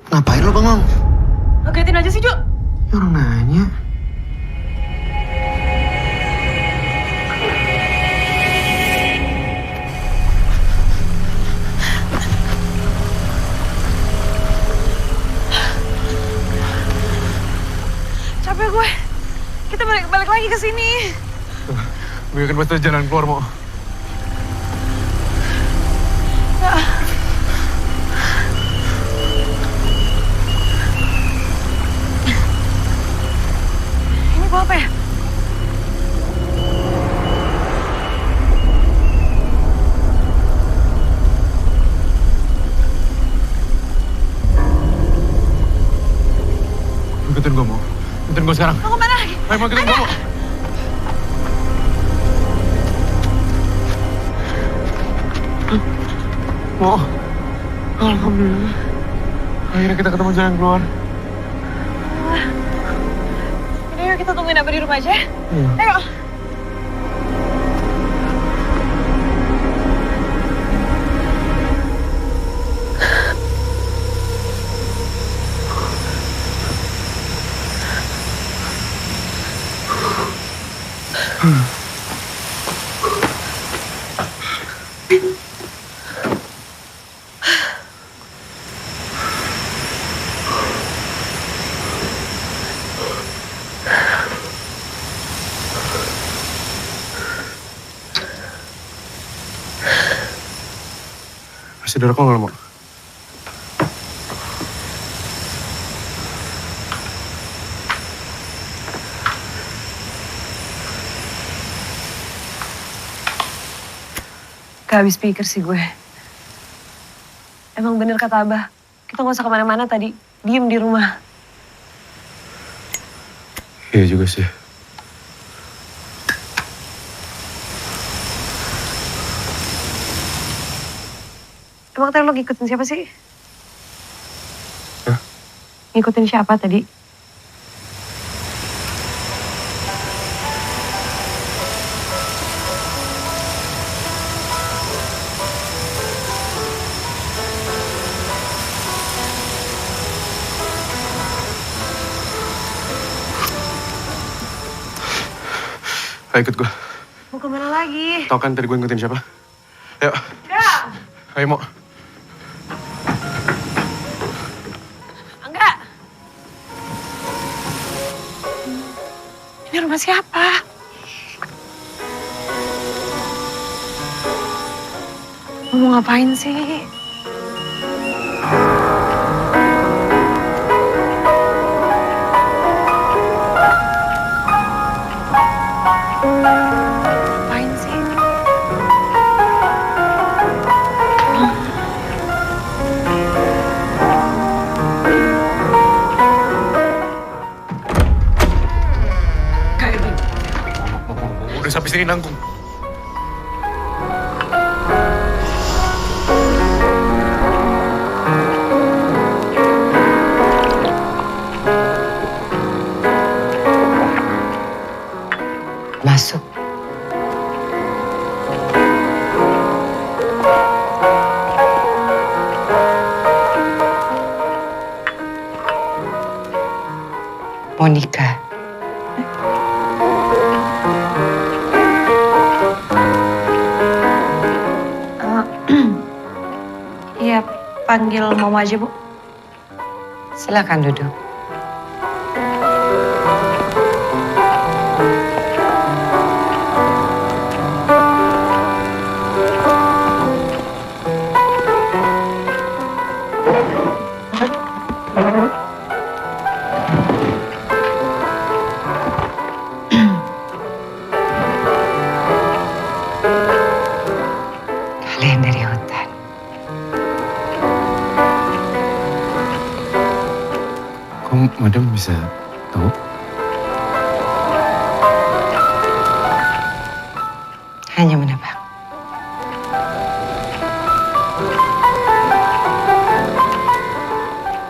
Ngapain lo bengong? Ngagetin aja sih, Jo. Ya orang nanya. Capek gue. Kita balik lagi ke sini. Gue akan pasti jalan keluar, Mo. Ini gua apa ya? Ikutin gue, Mo. Ikutin gue sekarang. Mau kemana lagi? Ayo, Mo, ikutin gue, Mo. Mo. Alhamdulillah. Akhirnya kita ketemu jalan keluar. Ini yuk kita tungguin Abah di rumah aja. Iya. Ayo. Masih ada rokok nggak, Mo? Gak habis pikir sih gue. Emang bener kata Abah, kita gak usah kemana-mana tadi. Diem di rumah. Iya juga sih. Emang tadi lo ngikutin siapa sih? Hah? Ngikutin siapa tadi? Ayo ikut gue. Mau kemana lagi? Tau kan tadi gue ngikutin siapa? Ayo. Enggak. Ayo, Mo. Enggak. siapa? Lo mau ngapain sih? Ngapain sih? Udah sampai sini nanggung. Masuk. Monica. Iya, panggil Mama aja, Bu. Silakan duduk. Kalian dari hutan. Kok madam bisa tahu? Hanya menebak.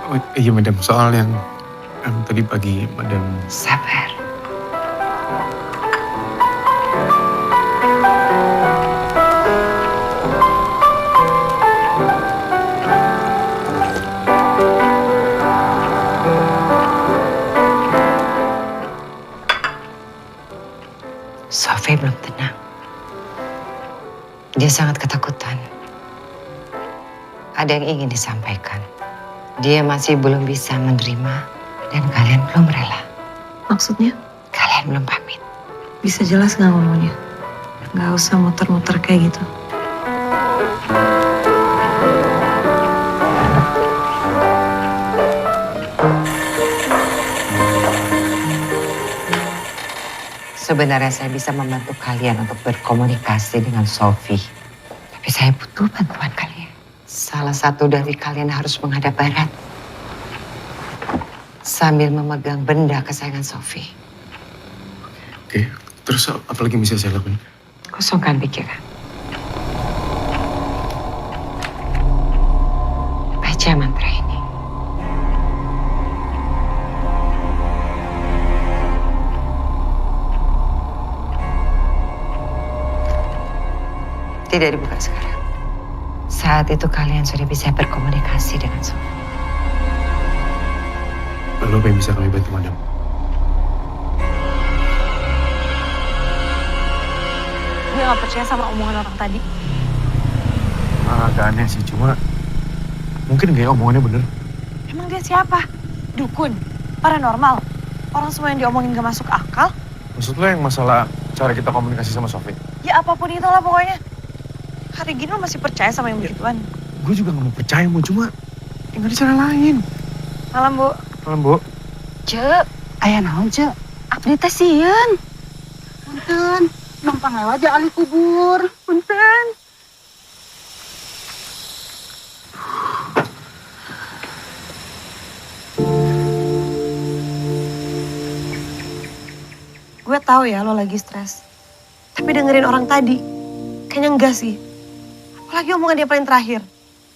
Oh, iya madam, soal yang tadi pagi madam. Sabar. Sophie belum tenang. Dia sangat ketakutan. Ada yang ingin disampaikan. Dia masih belum bisa menerima dan kalian belum rela. Maksudnya? Kalian belum pamit. Bisa jelas nggak ngomongnya? Nggak usah muter-muter kayak gitu. Sebenarnya saya bisa membantu kalian untuk berkomunikasi dengan Sophie. Tapi saya butuh bantuan kalian. Salah satu dari kalian harus menghadap barat. Sambil memegang benda kesayangan Sophie. Oke, terus apa lagi yang bisa saya lakukan? Kosongkan pikiran. Baca mantra ini. Tidak dibuka sekarang. Saat itu kalian sudah bisa berkomunikasi dengan Sophie. Lalu apa yang bisa kami bantu madam? Gue gak percaya sama omongan orang tadi. Agak aneh sih, cuma mungkin kayak omongannya bener. Emang dia siapa? Dukun? Paranormal? Orang semua yang diomongin gak masuk akal? Maksud lo yang masalah cara kita komunikasi sama Sophie? Ya apapun itulah pokoknya. Hari gini lo masih percaya sama yang begituan? Gue juga gak mau percaya, mau cuma tinggal di cara lain. Malam, Bu. Malam, Bu. Cek, aya naon, Cek? Abdi teh sieun. Punten, numpang lewat aja ahli kubur. Punten. Gue tahu ya lo lagi stres. Tapi dengerin orang tadi, kayaknya enggak sih. Apalagi omongan dia paling terakhir.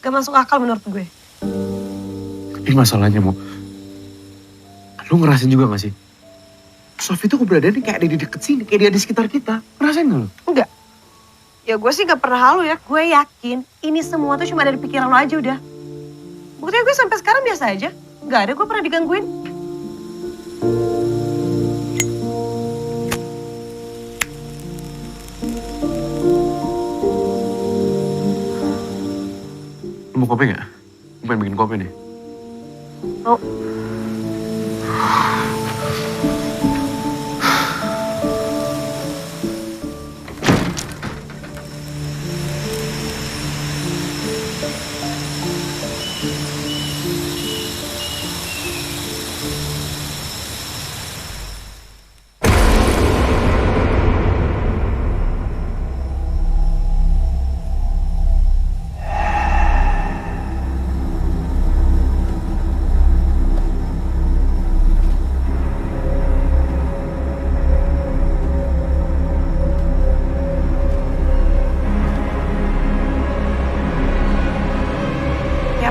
Gak masuk akal menurut gue. Tapi masalahnya, Mo, lu ngerasain juga gak sih? Sophie tuh keberadaannya kayak ada di deket sini, kayak dia di sekitar kita. Ngerasain gak lu? Enggak. Ya gue sih gak pernah halu ya. Gue yakin ini semua tuh cuma ada di pikiran lo aja udah. Buktinya gue sampai sekarang biasa aja. Gak ada gue pernah digangguin. Lu mau kopi gak? Gue pengen bikin kopi nih. Oh.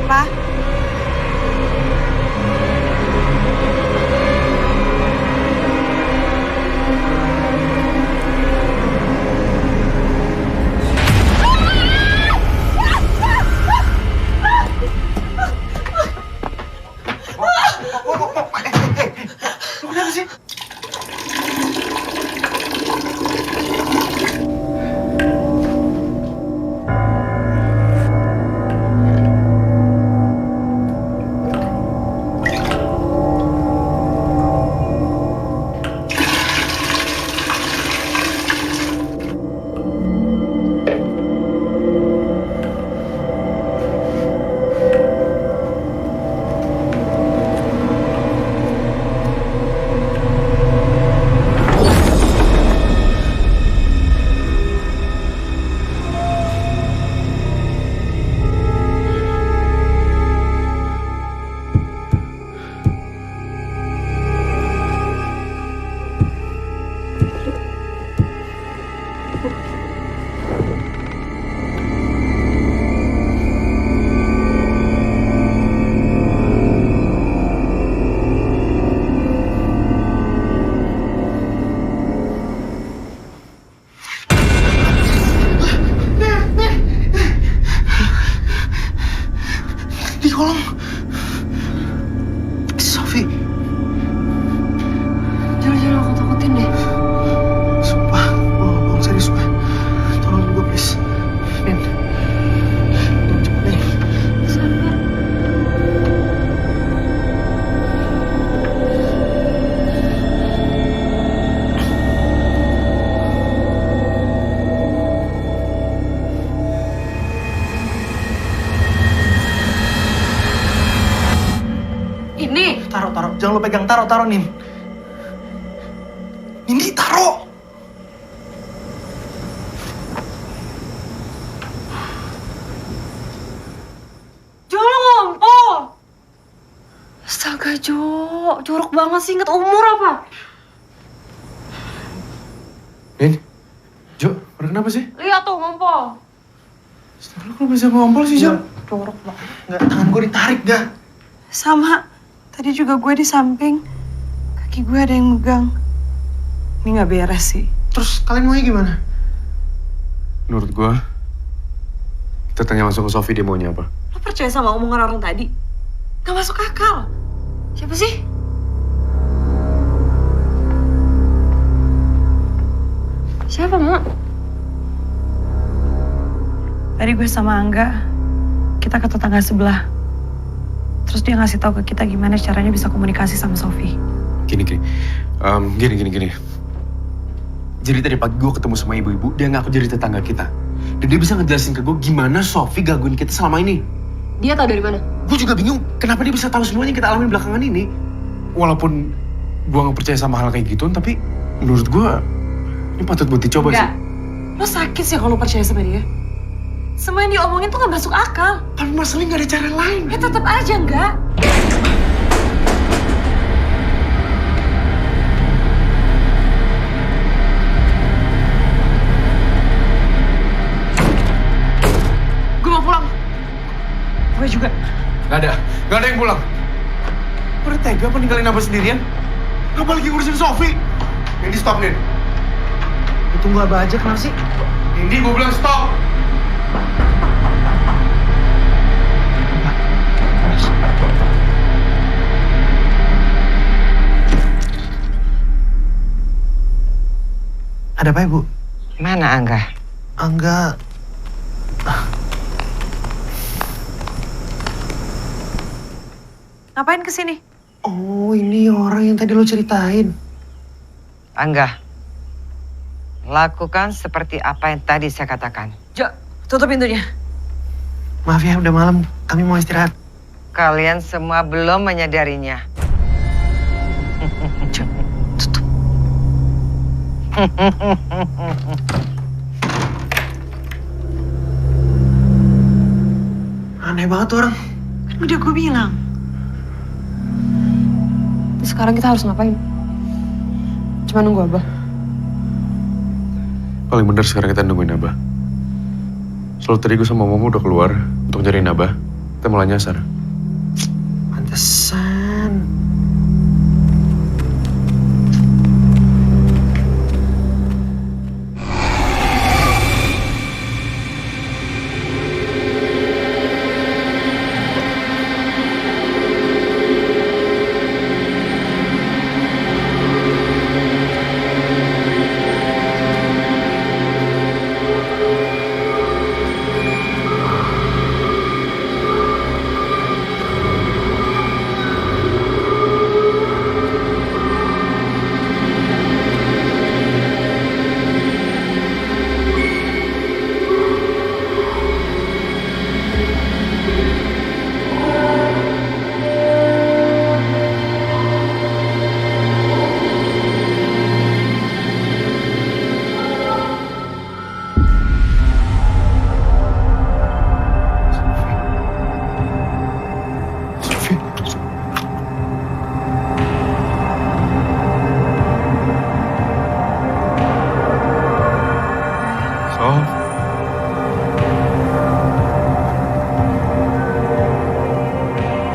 Pa. Kenapa sih? Di kolong. Sofi. Jangan aku takutin deh. Sumpah, gue gak bohong serius gue. Tolongin gue please. Nin. Nin cepet nih. Sabar. Ini. Taruh. Jangan lo pegang, taruh Nin. Nindi, taruh. Jo, lo ngompol. Astaga, Jo. Jorok banget sih, inget umur apa? Nin, Jo, kenapa sih? Lihat tuh, ngompol. Lu kok bisa ngompol sih, Jo? Jorok banget. Nggak, tangan gue ditarik dah. Sama. Tadi juga gue di samping. Kaki gue ada yang megang. Ini nggak beres sih. Terus kalian maunya gimana? Menurut gua, kita tanya langsung ke Sofi dia maunya apa. Lo percaya sama omongan orang tadi? Gak masuk akal. Siapa sih? Siapa, Mak? Tadi gue sama Angga, kita ke tetangga sebelah. Terus dia ngasih tahu ke kita gimana caranya bisa komunikasi sama Sofi. Gini. Jadi tadi pagi gue ketemu sama ibu-ibu, dia ngaku jadi tetangga kita. Dan dia bisa ngejelasin ke gue gimana Sofi gangguin kita selama ini. Dia tahu dari mana? Gue juga bingung kenapa dia bisa tahu semuanya yang kita alami belakangan ini. Walaupun gue gak percaya sama hal kayak gitu, tapi menurut gue ini patut buat dicoba sih. Lo sakit sih kalau percaya sama dia. Semua yang diomongin tuh gak masuk akal. Tapi masalahnya gak ada cara lain. Ya tetap aja enggak. Gue mau pulang. Gue juga. Gak ada yang pulang. Udah tega apa ninggalin Abah sendirian? Ngapa lagi ngurusin Sofi? Nindi, stop, Nin. Tunggu Abah aja, kenapa sih? Nindi, gue bilang stop. Ada apa ya, Bu? Mana Angga? Angga... Ngapain kesini? Oh, ini orang yang tadi lo ceritain. Angga, lakukan seperti apa yang tadi saya katakan. Jo, tutup pintunya. Maaf ya, udah malam. Kami mau istirahat. Kalian semua belum menyadarinya. Jo, tutup. Aneh banget tuh orang. Kan udah gue bilang. Sekarang kita harus ngapain? Cuma nunggu Abah. Paling bener sekarang kita nungguin Abah. Soalnya tadi gue sama Mama udah keluar untuk nyariin Abah. Kita malah nyasar. Pantesan.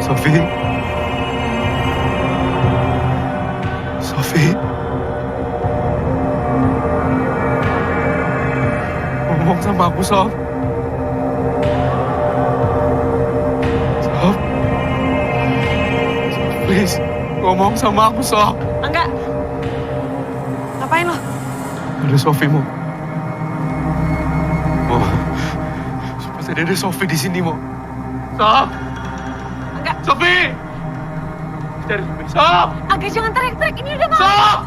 Sofi. Sofi. Ngomong sama aku, Sof. Sof. Please, ngomong sama aku, Sof. Angga. Ngapain lo? Ada Sofi, Mo. Mo. Pasti ada Sofi di sini, Mo. Sof. Sofi! Cari Sofi. Sof! Angga jangan teriak-teriak, ini udah malam. Sof!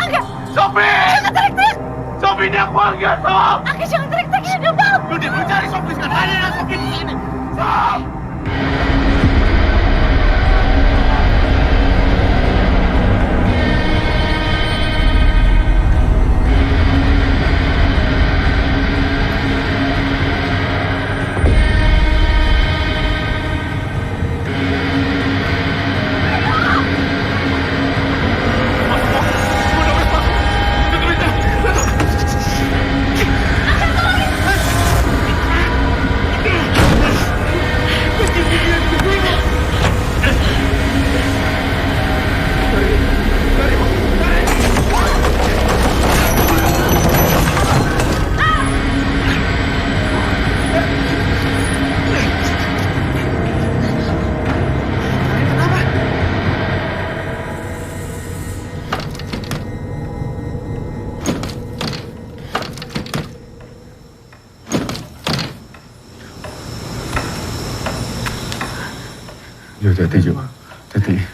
Angga! Sofi! Jangan teriak-teriak! Sofi, ini aku Angga, Sof! Angga jangan teriak-teriak, ini udah malam. Lu cari Sofi sekarang. Ada Sofi di sini. Sof! Jo, hati-hati, Jo. Hati-hati.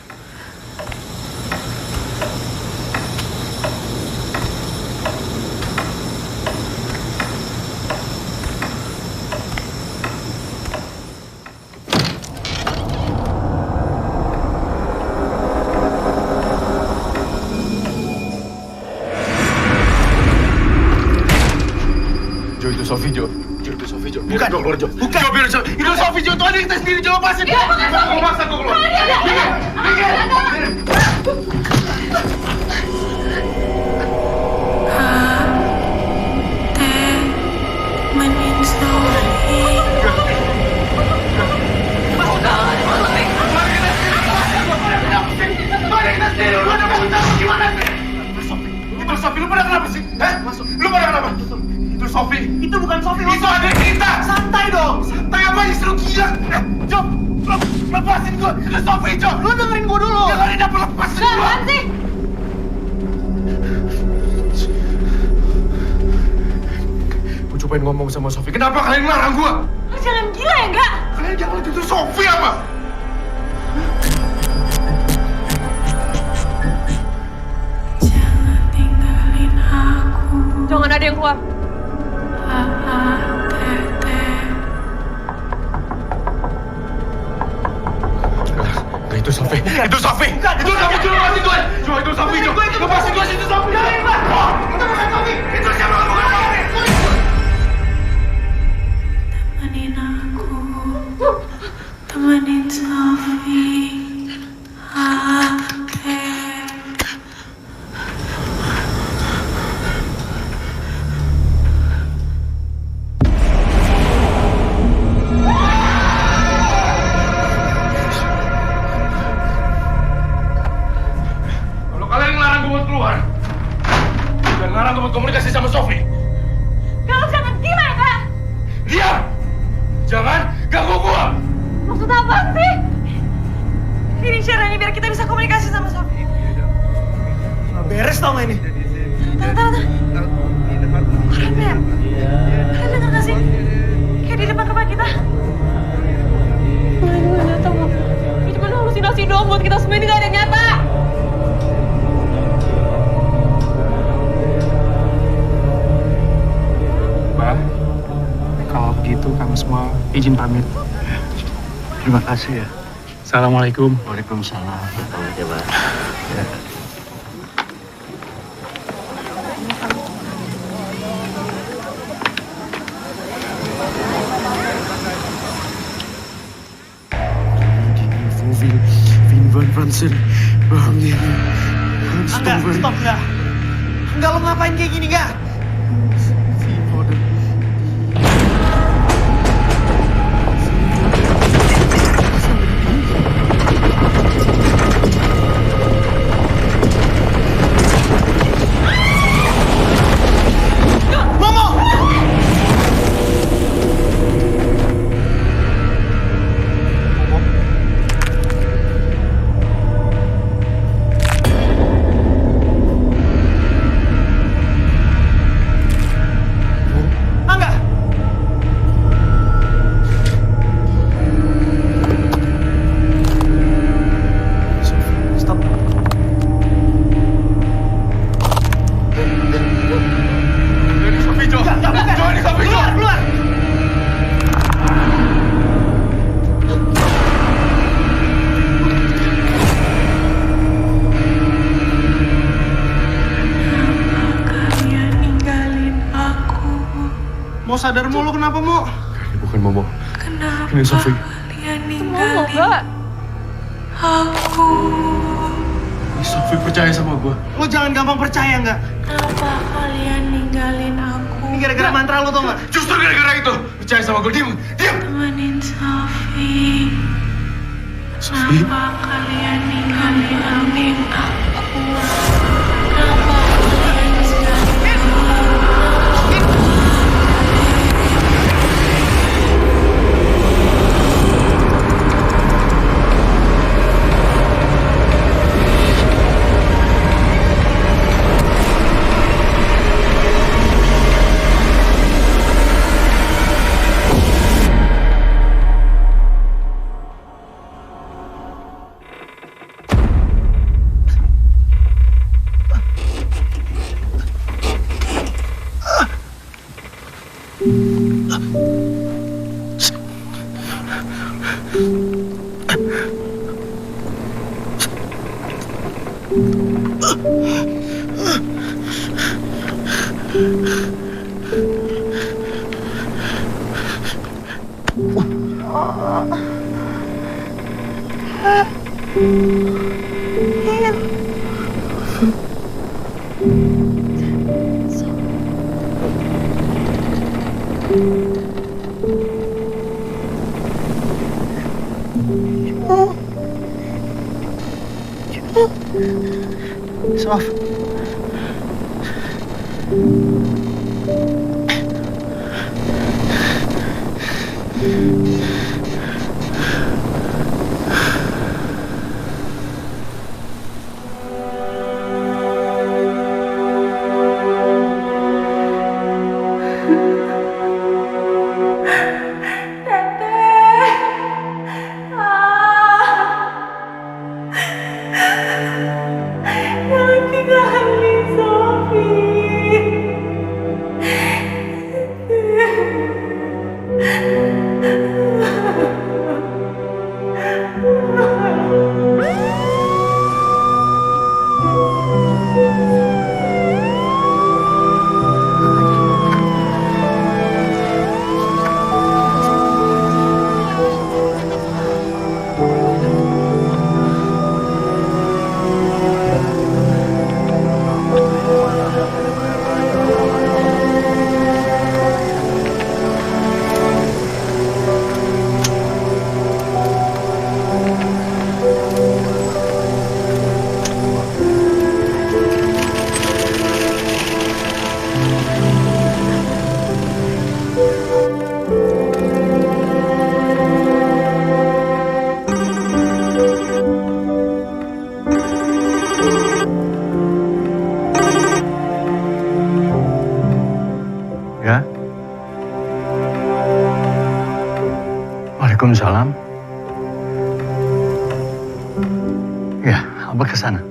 Jo, itu Sofi, Jo. Jo, itu Sofi, Jo. Bukan, Jo, keluar, Jo. Bukan. Jo, biar Sofi. Itu Sofi, Jo. Tuh ada kita sendiri, Jo. Lepasin. Iya, bukan Sofi. Gue maksa, gue keluar. Temenin Sofi. Mari kita sendiri. Lu ada mau tahu gimana sih? Itu Sofi. Lu pada kenapa sih? Hah? Lu pada kenapa? Itu Sofi. Itu bukan Sofi. Itu adik kita. Santai dong. Santai apa sih? Lu gila. Jo, lepasin gue. Itu Sofi, Jo. Lu dengerin gue dulu. Dengerin apa? Lepasin gue. Apaan sih? Gue cobain ngomong sama Sofi. Kenapa kalian ngelarang gue? Lu jangan gila ya, enggak? Kalian jangan lihat itu Sofi apa? Jangan tinggalin aku. Jangan ada yang keluar. Enggak, itu Sofi. Itu Sofi. Itu Sofi. Jo, lepasin gue. Jo, itu Sofi, Jo. Lepasin gue, itu Sofi. Oh, itu bukan Sofi. Itu siapa? Bukan Sofi. Temenin aku. Temenin Sofi. dong buat kita semua, ini gak ada yang nyata. Mbak, kalau begitu kami semua izin pamit. Terima kasih ya. Assalamualaikum. Waalaikumsalam. Selamat ya, Mbak. Vin Van Fransen, Enggak, stop enggak. Enggak, lo ngapain kayak gini, enggak? Mau sadar mulu kenapa, Mo? Ini bukan Momo. Kenapa Ini Sofi. kalian Momo, ninggalin Mbak. aku? Ini Sofi percaya sama gue. Lo jangan gampang percaya, nggak? Kenapa kalian ninggalin aku? Ini gara-gara mantra lo, tau nggak? Justru gara-gara itu. Percaya sama gue. Diam. Temenin Sofi. Sofi. Kenapa kalian ninggalin aku? Kenapa kalian ninggalin aku? Sof. Jangan tinggalin Sofi. Abah ke sana.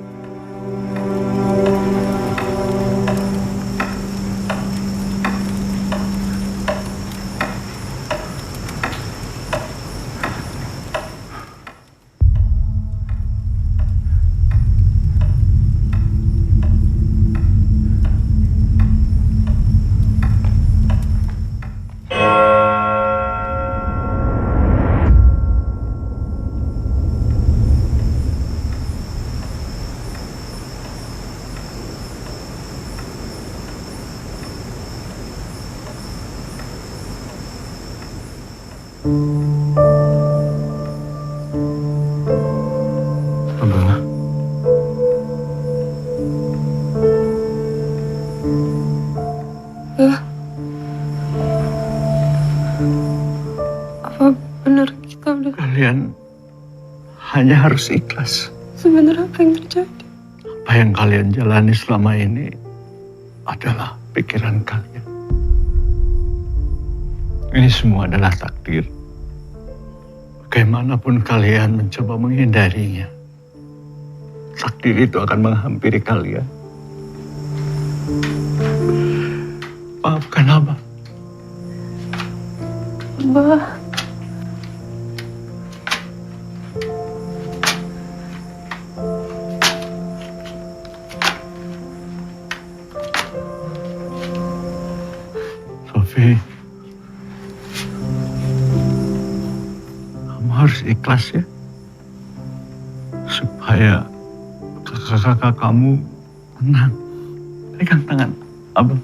Abah. Apa benar kita udah... Kalian hanya harus ikhlas. Sebenarnya apa yang terjadi? Apa yang kalian jalani selama ini adalah pikiran kalian. Ini semua adalah takdir. Bagaimanapun kalian mencoba menghindarinya, takdir itu akan menghampiri kalian. Maafkan Abah. Abah. Sofi, kamu harus ikhlas ya, supaya kakak-kakak kamu tenang. Pegang tangan Abah.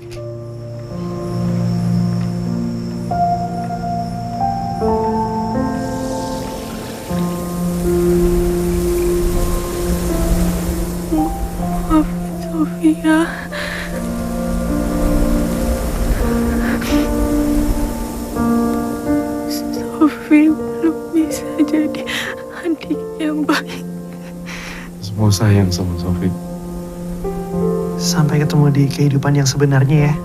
Maaf, Sofia. Sofi belum bisa jadi adik yang baik. Semua sayang sama Sofi. Sampai ketemu di kehidupan yang sebenarnya ya.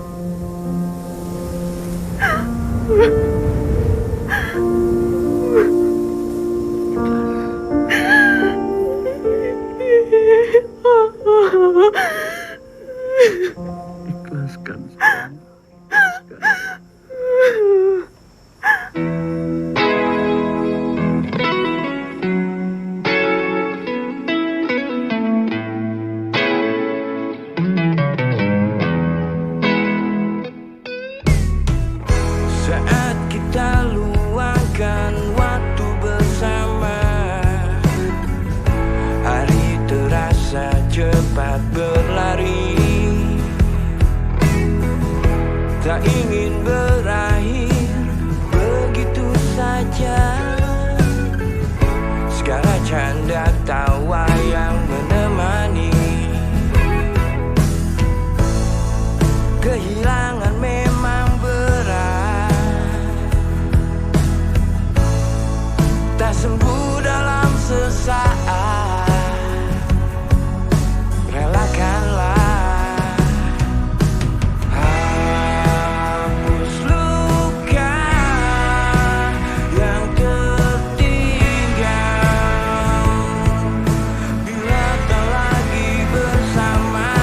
Ikhlaskan. Saat kita luangkan waktu bersama, hari terasa cepat berlari. Tak ingin berakhir begitu saja. Segala canda tawa yang menemani. Kehilangan memang berat, tak sembuh dalam sesaat. Relakanlah, hapus luka yang tertinggal. Bila tak lagi bersama,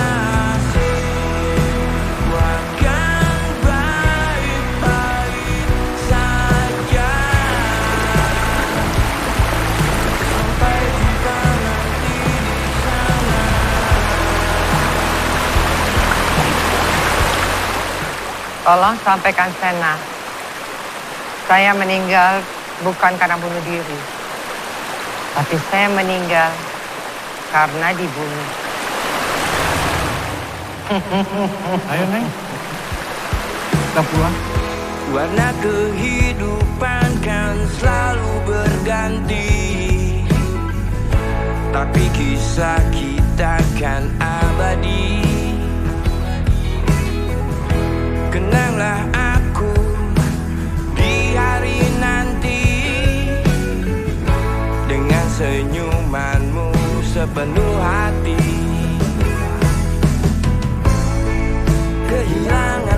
sewakan baik-baik saja. Sampai jumpa nanti di sana. Tolong sampaikan Sena, saya meninggal bukan karena bunuh diri, tapi saya meninggal karena dibunuh. Ayo Neng, kita pulang. Warna kehidupan kan selalu berganti, tapi kisah kita kan abadi. Kenanglah aku di hari nanti, dengan senyumanmu sepenuh hati. Kehilangan